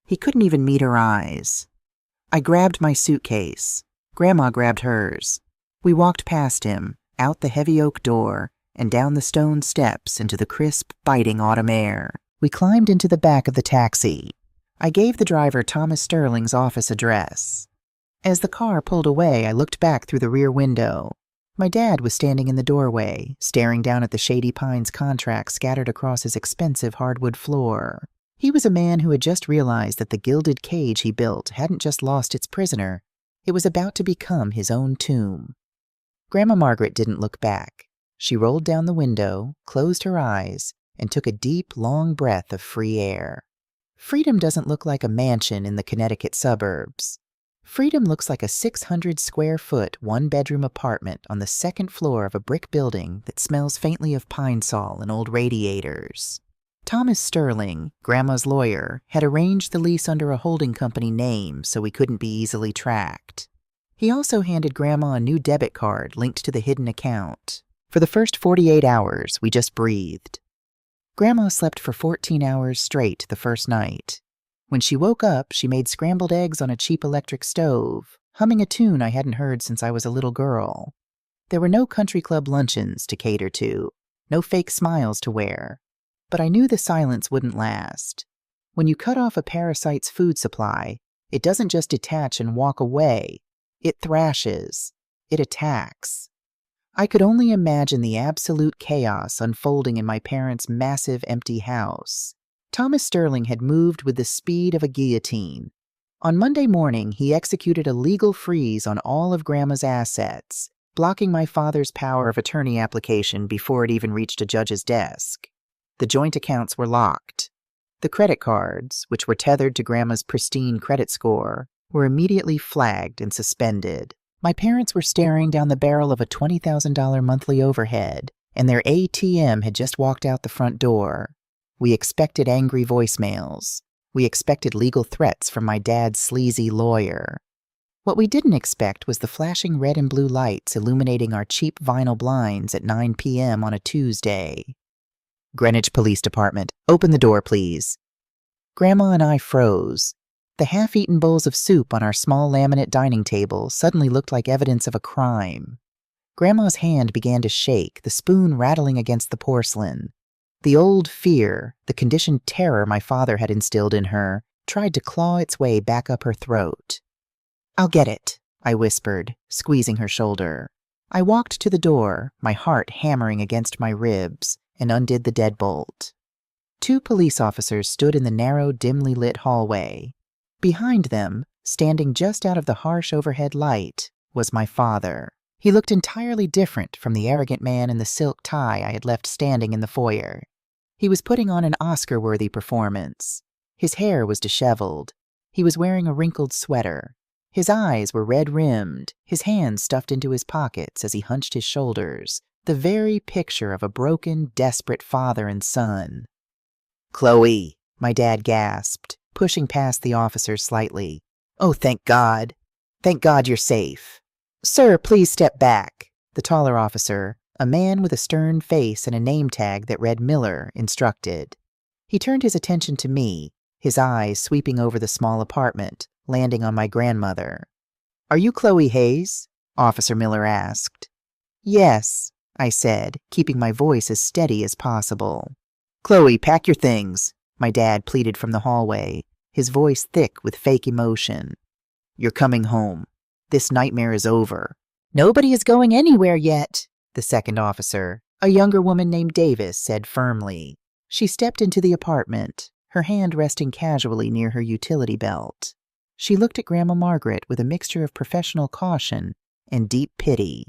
He couldn't even meet her eyes. I grabbed my suitcase. Grandma grabbed hers. We walked past him, out the heavy oak door, and down the stone steps into the crisp, biting autumn air. We climbed into the back of the taxi. I gave the driver Thomas Sterling's office address. As the car pulled away, I looked back through the rear window. My dad was standing in the doorway, staring down at the Shady Pines contract scattered across his expensive hardwood floor. He was a man who had just realized that the gilded cage he built hadn't just lost its prisoner. It was about to become his own tomb. Grandma Margaret didn't look back. She rolled down the window, closed her eyes, and took a deep, long breath of free air. Freedom doesn't look like a mansion in the Connecticut suburbs. Freedom looks like a 600-square-foot, one-bedroom apartment on the second floor of a brick building that smells faintly of pine sol and old radiators. Thomas Sterling, Grandma's lawyer, had arranged the lease under a holding company name so we couldn't be easily tracked. He also handed Grandma a new debit card linked to the hidden account. For the first 48 hours, we just breathed. Grandma slept for 14 hours straight the first night. When she woke up, she made scrambled eggs on a cheap electric stove, humming a tune I hadn't heard since I was a little girl. There were no country club luncheons to cater to, no fake smiles to wear. But I knew the silence wouldn't last. When you cut off a parasite's food supply, it doesn't just detach and walk away. It thrashes. It attacks. I could only imagine the absolute chaos unfolding in my parents' massive empty house. Thomas Sterling had moved with the speed of a guillotine. On Monday morning, he executed a legal freeze on all of Grandma's assets, blocking my father's power of attorney application before it even reached a judge's desk. The joint accounts were locked. The credit cards, which were tethered to Grandma's pristine credit score, were immediately flagged and suspended. My parents were staring down the barrel of a $20,000 monthly overhead, and their ATM had just walked out the front door. We expected angry voicemails. We expected legal threats from my dad's sleazy lawyer. What we didn't expect was the flashing red and blue lights illuminating our cheap vinyl blinds at 9 p.m. on a Tuesday. "Greenwich Police Department, open the door, please." Grandma and I froze. The half-eaten bowls of soup on our small laminate dining table suddenly looked like evidence of a crime. Grandma's hand began to shake, the spoon rattling against the porcelain. The old fear, the conditioned terror my father had instilled in her, tried to claw its way back up her throat. "I'll get it," I whispered, squeezing her shoulder. I walked to the door, my heart hammering against my ribs, and undid the deadbolt. 2 police officers stood in the narrow, dimly lit hallway. Behind them, standing just out of the harsh overhead light, was my father. He looked entirely different from the arrogant man in the silk tie I had left standing in the foyer. He was putting on an Oscar-worthy performance. His hair was disheveled. He was wearing a wrinkled sweater. His eyes were red-rimmed, his hands stuffed into his pockets as he hunched his shoulders, the very picture of a broken, desperate father and son. "Chloe," my dad gasped, pushing past the officers slightly. "Oh, thank God. Thank God you're safe." "Sir, please step back," the taller officer, a man with a stern face and a name tag that read Miller, instructed. He turned his attention to me, his eyes sweeping over the small apartment, landing on my grandmother. "Are you Chloe Hayes?" Officer Miller asked. "Yes," I said, keeping my voice as steady as possible. "Chloe, pack your things," my dad pleaded from the hallway, his voice thick with fake emotion. "You're coming home. This nightmare is over." "Nobody is going anywhere yet," the second officer, a younger woman named Davis, said firmly. She stepped into the apartment, her hand resting casually near her utility belt. She looked at Grandma Margaret with a mixture of professional caution and deep pity.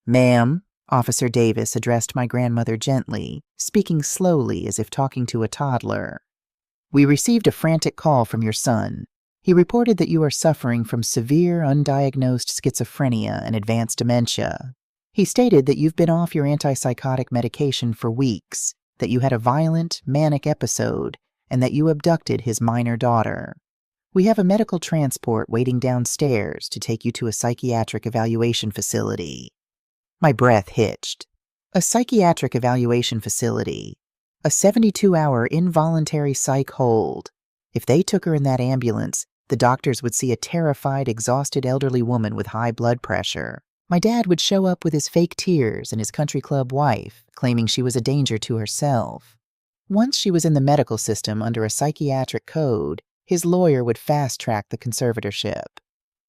"Ma'am," Officer Davis addressed my grandmother gently, speaking slowly as if talking to a toddler. "We received a frantic call from your son. He reported that you are suffering from severe undiagnosed schizophrenia and advanced dementia. He stated that you've been off your antipsychotic medication for weeks, that you had a violent, manic episode, and that you abducted his minor daughter. We have a medical transport waiting downstairs to take you to a psychiatric evaluation facility." My breath hitched. A psychiatric evaluation facility. A 72-hour involuntary psych hold. If they took her in that ambulance, the doctors would see a terrified, exhausted elderly woman with high blood pressure. My dad would show up with his fake tears and his country club wife, claiming she was a danger to herself. Once she was in the medical system under a psychiatric code, his lawyer would fast-track the conservatorship.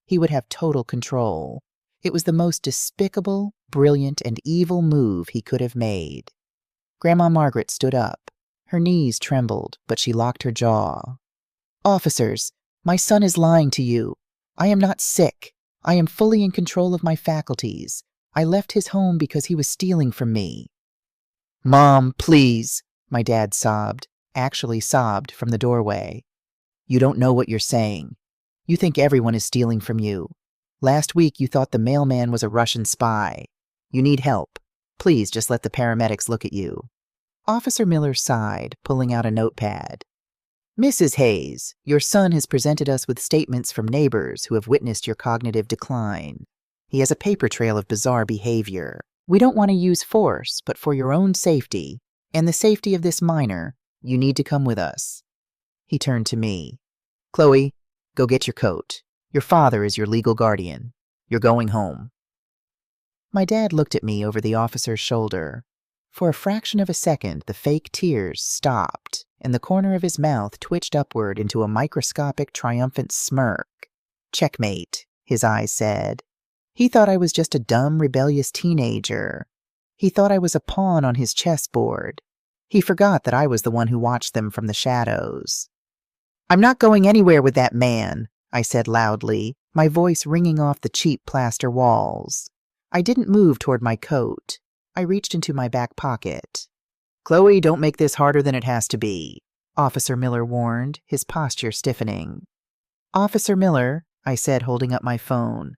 He would have total control. It was the most despicable, brilliant, and evil move he could have made. Grandma Margaret stood up. Her knees trembled, but she locked her jaw. "Officers, my son is lying to you. I am not sick. I am fully in control of my faculties. I left his home because he was stealing from me." "Mom, please," my dad sobbed, actually sobbed from the doorway. "You don't know what you're saying. You think everyone is stealing from you. Last week you thought the mailman was a Russian spy. You need help. Please just let the paramedics look at you." Officer Miller sighed, pulling out a notepad. "Mrs. Hayes, your son has presented us with statements from neighbors who have witnessed your cognitive decline. He has a paper trail of bizarre behavior. We don't want to use force, but for your own safety, and the safety of this minor, you need to come with us." He turned to me. "Chloe, go get your coat. Your father is your legal guardian. You're going home." My dad looked at me over the officer's shoulder. For a fraction of a second, the fake tears stopped, and the corner of his mouth twitched upward into a microscopic, triumphant smirk. "Checkmate," his eyes said. He thought I was just a dumb, rebellious teenager. He thought I was a pawn on his chessboard. He forgot that I was the one who watched them from the shadows. "I'm not going anywhere with that man," I said loudly, my voice ringing off the cheap plaster walls. I didn't move toward my coat. I reached into my back pocket. "Chloe, don't make this harder than it has to be," Officer Miller warned, his posture stiffening. "Officer Miller," I said, holding up my phone,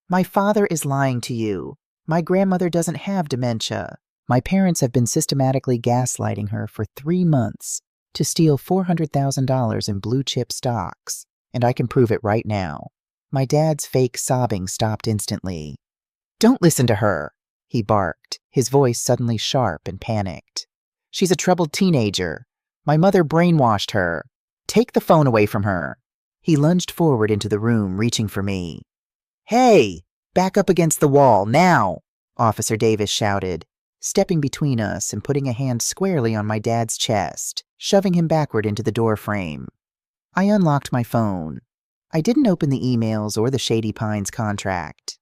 "my father is lying to you. My grandmother doesn't have dementia. My parents have been systematically gaslighting her for 3 months to steal $400,000 in blue-chip stocks, and I can prove it right now." My dad's fake sobbing stopped instantly. "Don't listen to her," he barked, his voice suddenly sharp and panicked. "She's a troubled teenager. My mother brainwashed her. Take the phone away from her." He lunged forward into the room, reaching for me. "Hey, back up against the wall, now!" Officer Davis shouted, stepping between us and putting a hand squarely on my dad's chest, shoving him backward into the doorframe. I unlocked my phone. I didn't open the emails or the Shady Pines contract.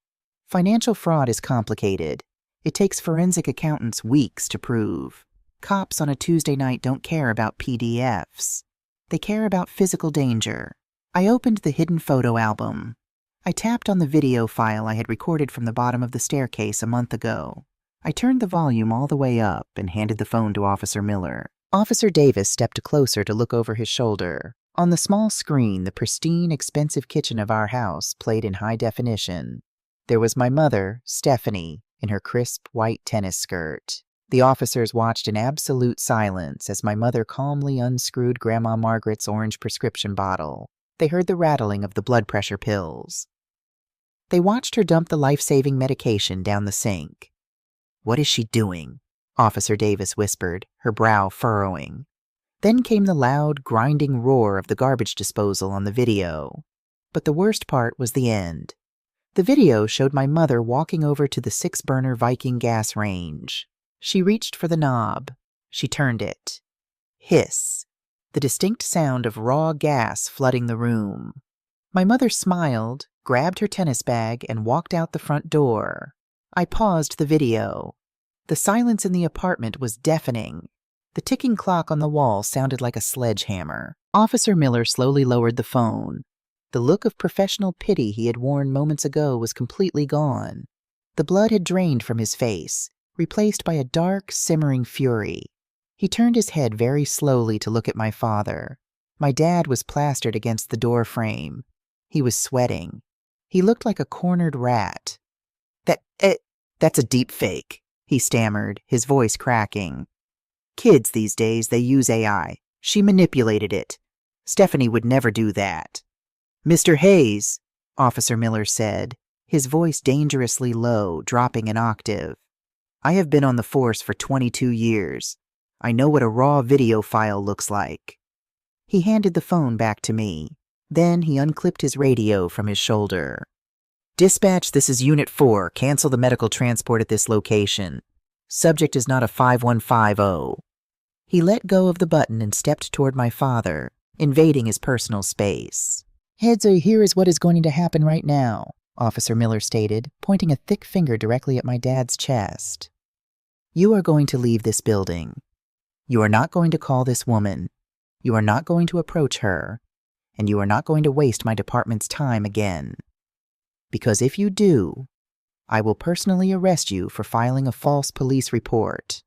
Financial fraud is complicated. It takes forensic accountants weeks to prove. Cops on a Tuesday night don't care about PDFs. They care about physical danger. I opened the hidden photo album. I tapped on the video file I had recorded from the bottom of the staircase a month ago. I turned the volume all the way up and handed the phone to Officer Miller. Officer Davis stepped closer to look over his shoulder. On the small screen, the pristine, expensive kitchen of our house played in high definition. There was my mother, Stephanie, in her crisp white tennis skirt. The officers watched in absolute silence as my mother calmly unscrewed Grandma Margaret's orange prescription bottle. They heard the rattling of the blood pressure pills. They watched her dump the life-saving medication down the sink. "What is she doing?" Officer Davis whispered, her brow furrowing. Then came the loud, grinding roar of the garbage disposal on the video. But the worst part was the end. The video showed my mother walking over to the 6-burner Viking gas range. She reached for the knob. She turned it. Hiss. The distinct sound of raw gas flooding the room. My mother smiled, grabbed her tennis bag, and walked out the front door. I paused the video. The silence in the apartment was deafening. The ticking clock on the wall sounded like a sledgehammer. Officer Miller slowly lowered the phone. The look of professional pity he had worn moments ago was completely gone. The blood had drained from his face, replaced by a dark, simmering fury. He turned his head very slowly to look at my father. My dad was plastered against the door frame. He was sweating. He looked like a cornered rat. That's a deep fake," he stammered, his voice cracking. "Kids these days, they use AI. She manipulated it. Stephanie would never do that." "Mr. Hayes," Officer Miller said, his voice dangerously low, dropping an octave. "I have been on the force for 22 years. I know what a raw video file looks like." He handed the phone back to me. Then he unclipped his radio from his shoulder. "Dispatch, this is Unit 4. Cancel the medical transport at this location. Subject is not a 5150. He let go of the button and stepped toward my father, invading his personal space. "Heads, here is what is going to happen right now," Officer Miller stated, pointing a thick finger directly at my dad's chest. "You are going to leave this building. You are not going to call this woman. You are not going to approach her. And you are not going to waste my department's time again. Because if you do, I will personally arrest you for filing a false police report."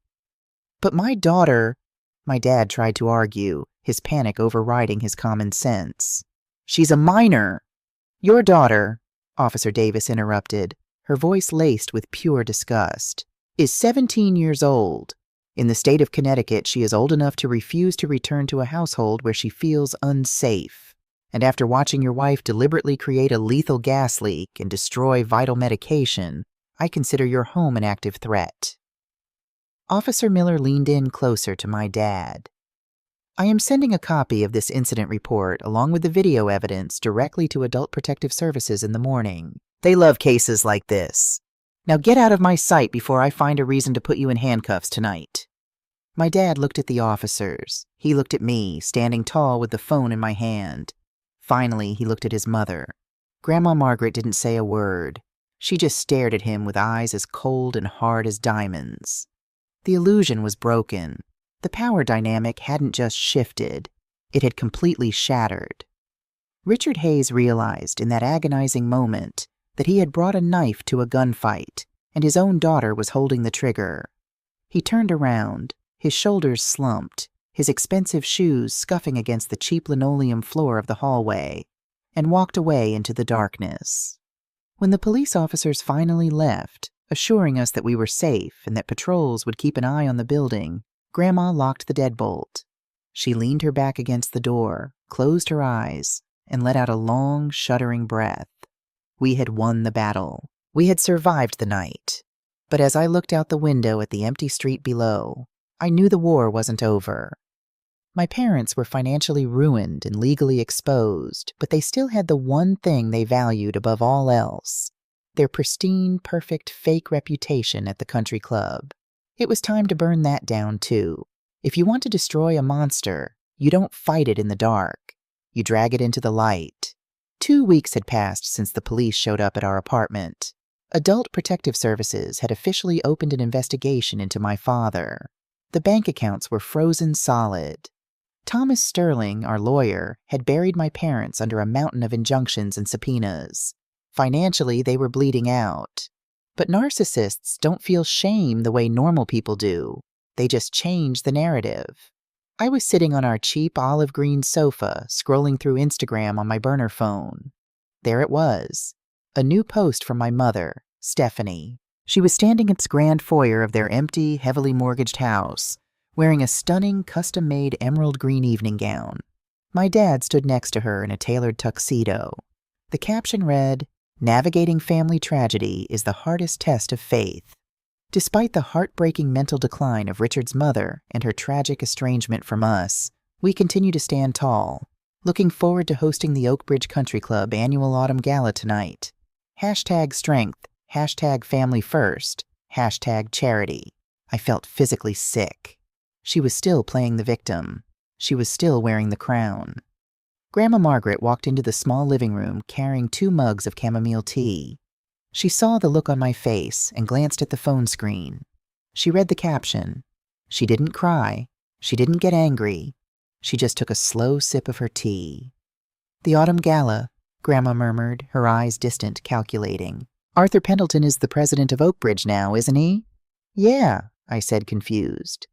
"But my daughter," my dad tried to argue, his panic overriding his common sense. "She's a minor." "Your daughter," Officer Davis interrupted, her voice laced with pure disgust, "is 17 years old. In the state of Connecticut, she is old enough to refuse to return to a household where she feels unsafe. And after watching your wife deliberately create a lethal gas leak and destroy vital medication, I consider your home an active threat." Officer Miller leaned in closer to my dad. "I am sending a copy of this incident report along with the video evidence directly to Adult Protective Services in the morning. They love cases like this. Now get out of my sight before I find a reason to put you in handcuffs tonight." My dad looked at the officers. He looked at me, standing tall with the phone in my hand. Finally, he looked at his mother. Grandma Margaret didn't say a word. She just stared at him with eyes as cold and hard as diamonds. The illusion was broken. The power dynamic hadn't just shifted. It had completely shattered. Richard Hayes realized in that agonizing moment that he had brought a knife to a gunfight and his own daughter was holding the trigger. He turned around, his shoulders slumped, his expensive shoes scuffing against the cheap linoleum floor of the hallway, and walked away into the darkness. When the police officers finally left, assuring us that we were safe and that patrols would keep an eye on the building, Grandma locked the deadbolt. She leaned her back against the door, closed her eyes, and let out a long, shuddering breath. We had won the battle. We had survived the night. But as I looked out the window at the empty street below, I knew the war wasn't over. My parents were financially ruined and legally exposed, but they still had the one thing they valued above all else: their pristine, perfect, fake reputation at the country club. It was time to burn that down, too. If you want to destroy a monster, you don't fight it in the dark. You drag it into the light. 2 weeks had passed since the police showed up at our apartment. Adult Protective Services had officially opened an investigation into my father. The bank accounts were frozen solid. Thomas Sterling, our lawyer, had buried my parents under a mountain of injunctions and subpoenas. Financially, they were bleeding out. But narcissists don't feel shame the way normal people do. They just change the narrative. I was sitting on our cheap olive green sofa, scrolling through Instagram on my burner phone. There it was. A new post from my mother, Stephanie. She was standing in the grand foyer of their empty, heavily mortgaged house, wearing a stunning, custom-made emerald green evening gown. My dad stood next to her in a tailored tuxedo. The caption read, "Navigating family tragedy is the hardest test of faith." Despite the heartbreaking mental decline of Richard's mother and her tragic estrangement from us, we continue to stand tall, looking forward to hosting the Oakbridge Country Club annual autumn gala tonight. #strength, #family first, #charity. I felt physically sick. She was still playing the victim. She was still wearing the crown. Grandma Margaret walked into the small living room carrying 2 mugs of chamomile tea. She saw the look on my face and glanced at the phone screen. She read the caption. She didn't cry. She didn't get angry. She just took a slow sip of her tea. "The autumn gala," Grandma murmured, her eyes distant, calculating. "Arthur Pendleton is the president of Oakbridge now, isn't he?" "Yeah," I said, confused.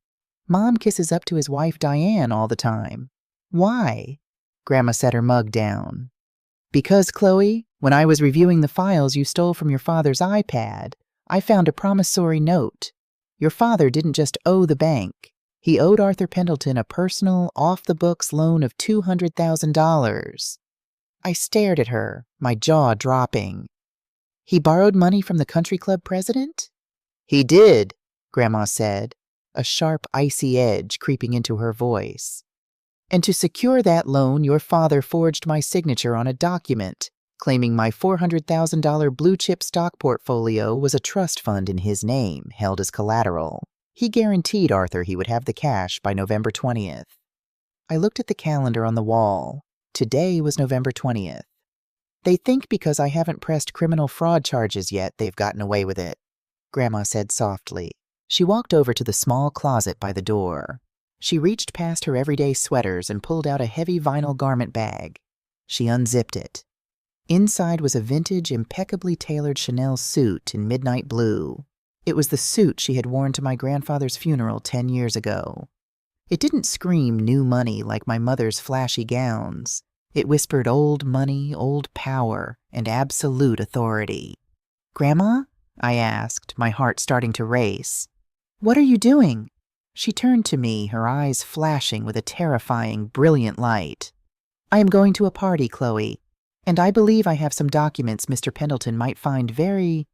"Mom kisses up to his wife Diane all the time. Why?" Grandma set her mug down. "Because, Chloe, when I was reviewing the files you stole from your father's iPad, I found a promissory note. Your father didn't just owe the bank. He owed Arthur Pendleton a personal, off-the-books loan of $200,000. I stared at her, my jaw dropping. "He borrowed money from the country club president?" "He did," Grandma said, a sharp, icy edge creeping into her voice. "And to secure that loan, your father forged my signature on a document, claiming my $400,000 blue-chip stock portfolio was a trust fund in his name, held as collateral. He guaranteed Arthur he would have the cash by November 20th. I looked at the calendar on the wall. Today was November 20th. "They think because I haven't pressed criminal fraud charges yet, they've gotten away with it," Grandma said softly. She walked over to the small closet by the door. She reached past her everyday sweaters and pulled out a heavy vinyl garment bag. She unzipped it. Inside was a vintage, impeccably tailored Chanel suit in midnight blue. It was the suit she had worn to my grandfather's funeral 10 years ago. It didn't scream new money like my mother's flashy gowns. It whispered old money, old power, and absolute authority. "Grandma?" I asked, my heart starting to race. "What are you doing?" She turned to me, her eyes flashing with a terrifying, brilliant light. "I am going to a party, Chloe, and I believe I have some documents Mr. Pendleton might find very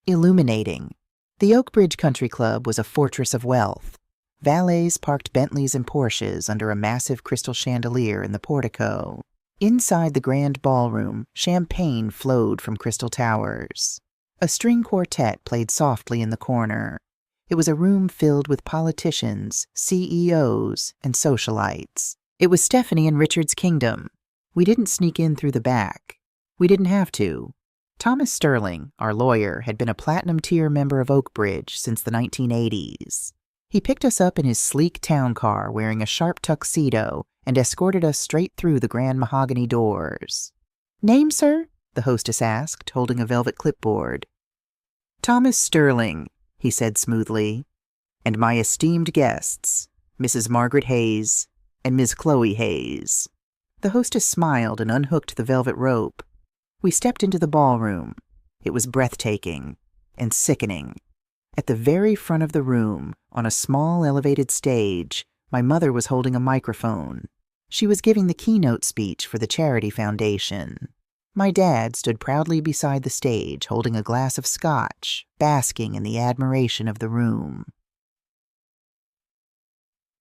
illuminating." The Oakbridge Country Club was a fortress of wealth. Valets parked Bentleys and Porsches under a massive crystal chandelier in the portico. Inside the grand ballroom, champagne flowed from crystal towers. A string quartet played softly in the corner. It was a room filled with politicians, CEOs, and socialites. It was Stephanie and Richard's kingdom. We didn't sneak in through the back. We didn't have to. Thomas Sterling, our lawyer, had been a platinum-tier member of Oakbridge since the 1980s. He picked us up in his sleek town car wearing a sharp tuxedo and escorted us straight through the grand mahogany doors. "Name, sir?" the hostess asked, holding a velvet clipboard. "Thomas Sterling," he said smoothly, "and my esteemed guests, Mrs. Margaret Hayes and Ms. Chloe Hayes." The hostess smiled and unhooked the velvet rope. We stepped into the ballroom. It was breathtaking and sickening. At the very front of the room, on a small elevated stage, my mother was holding a microphone. She was giving the keynote speech for the Charity Foundation. My dad stood proudly beside the stage, holding a glass of scotch, basking in the admiration of the room.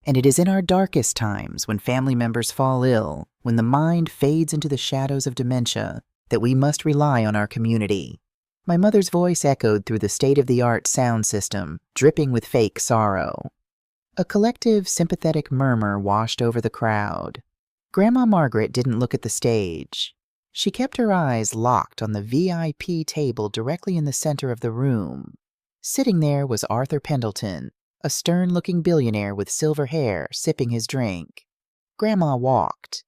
And it is in our darkest times, when family members fall ill, when the mind fades into the shadows of dementia, that we must rely on our community. My mother's voice echoed through the state-of-the-art sound system, dripping with fake sorrow. A collective, sympathetic murmur washed over the crowd. Grandma Margaret didn't look at the stage. She kept her eyes locked on the VIP table directly in the center of the room. Sitting there was Arthur Pendleton, a stern-looking billionaire with silver hair, sipping his drink. Grandma walked.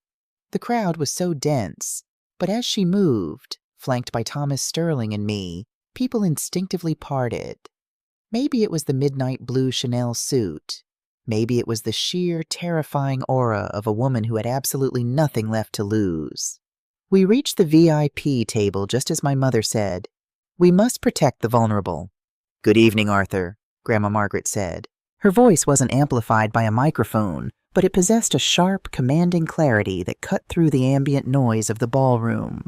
The crowd was so dense, but as she moved, flanked by Thomas Sterling and me, people instinctively parted. Maybe it was the midnight blue Chanel suit. Maybe it was the sheer, terrifying aura of a woman who had absolutely nothing left to lose. We reached the VIP table just as my mother said, "We must protect the vulnerable." "Good evening, Arthur," Grandma Margaret said. Her voice wasn't amplified by a microphone, but it possessed a sharp, commanding clarity that cut through the ambient noise of the ballroom.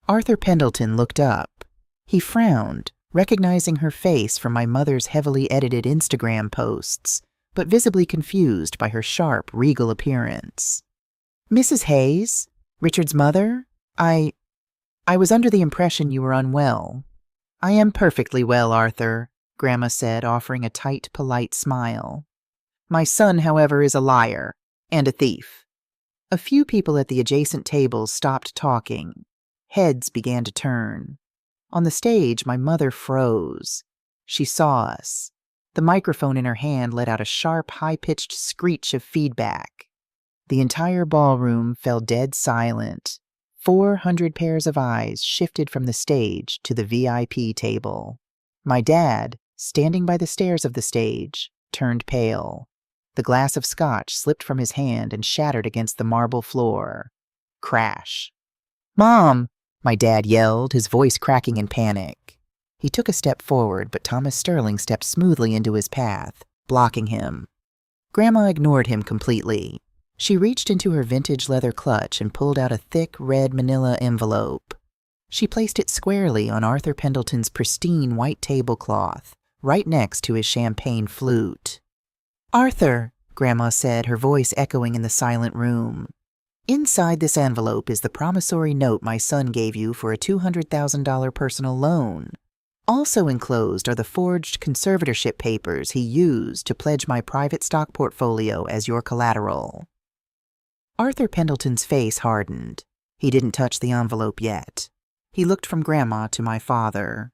Arthur Pendleton looked up. He frowned, recognizing her face from my mother's heavily edited Instagram posts, but visibly confused by her sharp, regal appearance. "Mrs. Hayes? Richard's mother? I was under the impression you were unwell." "I am perfectly well, Arthur," Grandma said, offering a tight, polite smile. "My son, however, is a liar and a thief." A few people at the adjacent tables stopped talking. Heads began to turn. On the stage, my mother froze. She saw us. The microphone in her hand let out a sharp, high-pitched screech of feedback. The entire ballroom fell dead silent. 400 pairs of eyes shifted from the stage to the VIP table. My dad, standing by the stairs of the stage, turned pale. The glass of scotch slipped from his hand and shattered against the marble floor. Crash. "Mom!" my dad yelled, his voice cracking in panic. He took a step forward, but Thomas Sterling stepped smoothly into his path, blocking him. Grandma ignored him completely. She reached into her vintage leather clutch and pulled out a thick red manila envelope. She placed it squarely on Arthur Pendleton's pristine white tablecloth, right next to his champagne flute. "Arthur," Grandma said, her voice echoing in the silent room. "Inside this envelope is the promissory note my son gave you for a $200,000 personal loan. Also enclosed are the forged conservatorship papers he used to pledge my private stock portfolio as your collateral." Arthur Pendleton's face hardened. He didn't touch the envelope yet. He looked from Grandma to my father.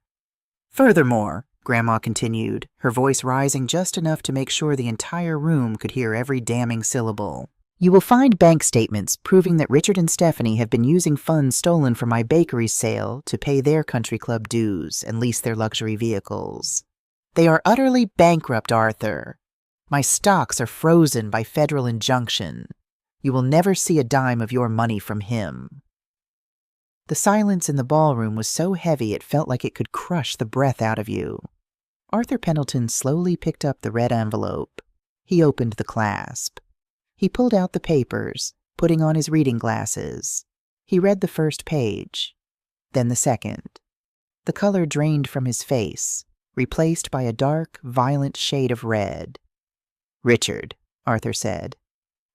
"Furthermore," Grandma continued, her voice rising just enough to make sure the entire room could hear every damning syllable, "you will find bank statements proving that Richard and Stephanie have been using funds stolen from my bakery sale to pay their country club dues and lease their luxury vehicles. They are utterly bankrupt, Arthur. My stocks are frozen by federal injunction. You will never see a dime of your money from him." The silence in the ballroom was so heavy it felt like it could crush the breath out of you. Arthur Pendleton slowly picked up the red envelope. He opened the clasp. He pulled out the papers, putting on his reading glasses. He read the first page, then the second. The color drained from his face, replaced by a dark, violent shade of red. "Richard," Arthur said.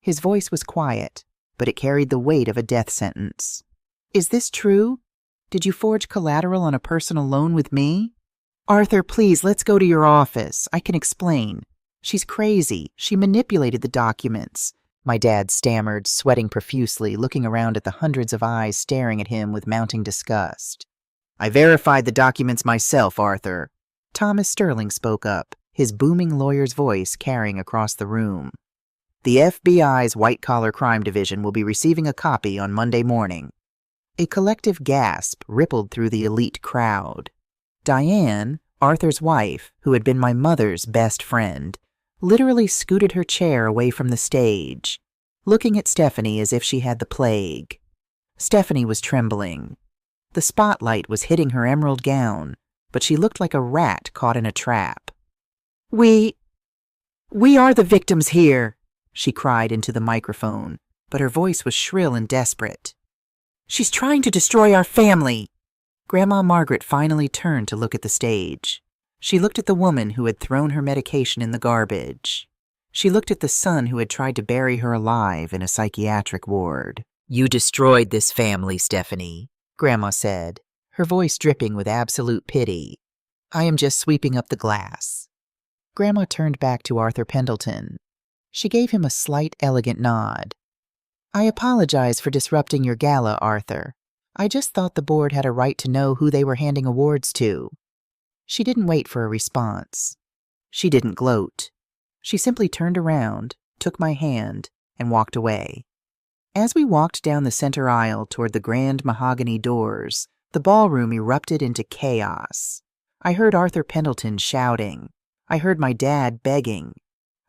His voice was quiet, but it carried the weight of a death sentence. "Is this true? Did you forge collateral on a personal loan with me? Arthur, please, let's go to your office. I can explain. She's crazy. She manipulated the documents," my dad stammered, sweating profusely, looking around at the hundreds of eyes staring at him with mounting disgust. "I verified the documents myself, Arthur." Thomas Sterling spoke up, his booming lawyer's voice carrying across the room. "The FBI's white-collar crime division will be receiving a copy on Monday morning." A collective gasp rippled through the elite crowd. Diane, Arthur's wife, who had been my mother's best friend, literally scooted her chair away from the stage, looking at Stephanie as if she had the plague. Stephanie was trembling. The spotlight was hitting her emerald gown, but she looked like a rat caught in a trap. We are the victims here," she cried into the microphone, but her voice was shrill and desperate. "She's trying to destroy our family." Grandma Margaret finally turned to look at the stage. She looked at the woman who had thrown her medication in the garbage. She looked at the son who had tried to bury her alive in a psychiatric ward. "You destroyed this family, Stephanie," Grandma said, her voice dripping with absolute pity. "I am just sweeping up the glass." Grandma turned back to Arthur Pendleton. She gave him a slight, elegant nod. "I apologize for disrupting your gala, Arthur. I just thought the board had a right to know who they were handing awards to." She didn't wait for a response. She didn't gloat. She simply turned around, took my hand, and walked away. As we walked down the center aisle toward the grand mahogany doors, the ballroom erupted into chaos. I heard Arthur Pendleton shouting. I heard my dad begging.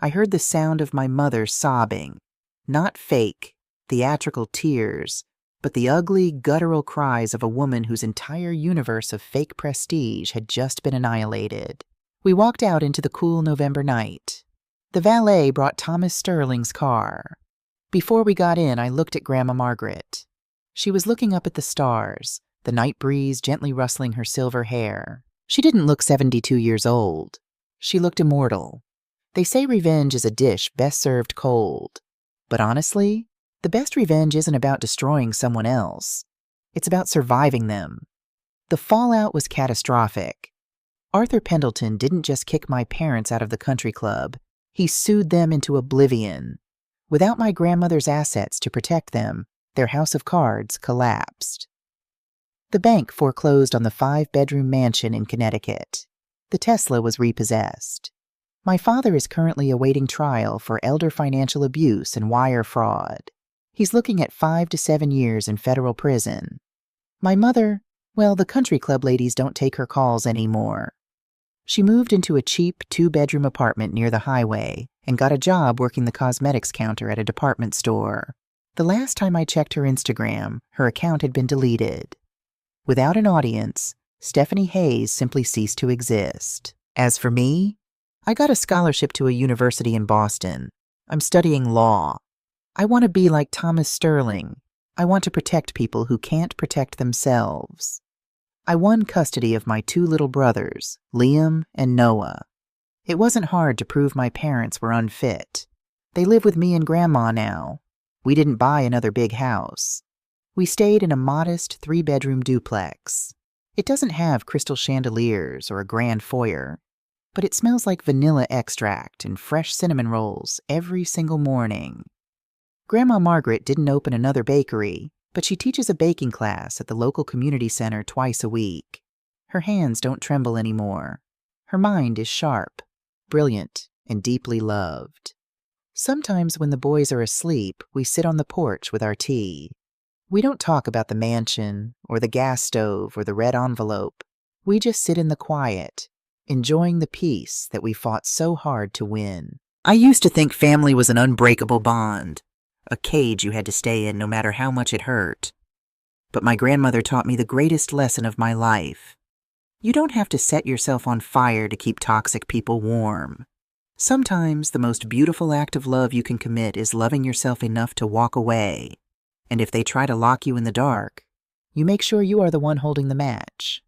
I heard the sound of my mother sobbing. Not fake, theatrical tears, but the ugly, guttural cries of a woman whose entire universe of fake prestige had just been annihilated. We walked out into the cool November night. The valet brought Thomas Sterling's car. Before we got in, I looked at Grandma Margaret. She was looking up at the stars, the night breeze gently rustling her silver hair. She didn't look 72 years old. She looked immortal. They say revenge is a dish best served cold. But honestly, the best revenge isn't about destroying someone else. It's about surviving them. The fallout was catastrophic. Arthur Pendleton didn't just kick my parents out of the country club. He sued them into oblivion. Without my grandmother's assets to protect them, their house of cards collapsed. The bank foreclosed on the 5-bedroom mansion in Connecticut. The Tesla was repossessed. My father is currently awaiting trial for elder financial abuse and wire fraud. He's looking at 5 to 7 years in federal prison. My mother, well, the country club ladies don't take her calls anymore. She moved into a cheap 2-bedroom apartment near the highway and got a job working the cosmetics counter at a department store. The last time I checked her Instagram, her account had been deleted. Without an audience, Stephanie Hayes simply ceased to exist. As for me, I got a scholarship to a university in Boston. I'm studying law. I want to be like Thomas Sterling. I want to protect people who can't protect themselves. I won custody of my 2 little brothers, Liam and Noah. It wasn't hard to prove my parents were unfit. They live with me and Grandma now. We didn't buy another big house. We stayed in a modest 3-bedroom duplex. It doesn't have crystal chandeliers or a grand foyer, but it smells like vanilla extract and fresh cinnamon rolls every single morning. Grandma Margaret didn't open another bakery, but she teaches a baking class at the local community center twice a week. Her hands don't tremble anymore. Her mind is sharp, brilliant, and deeply loved. Sometimes when the boys are asleep, we sit on the porch with our tea. We don't talk about the mansion, or the gas stove, or the red envelope. We just sit in the quiet, enjoying the peace that we fought so hard to win. I used to think family was an unbreakable bond, a cage you had to stay in no matter how much it hurt. But my grandmother taught me the greatest lesson of my life. You don't have to set yourself on fire to keep toxic people warm. Sometimes the most beautiful act of love you can commit is loving yourself enough to walk away. And if they try to lock you in the dark, you make sure you are the one holding the match.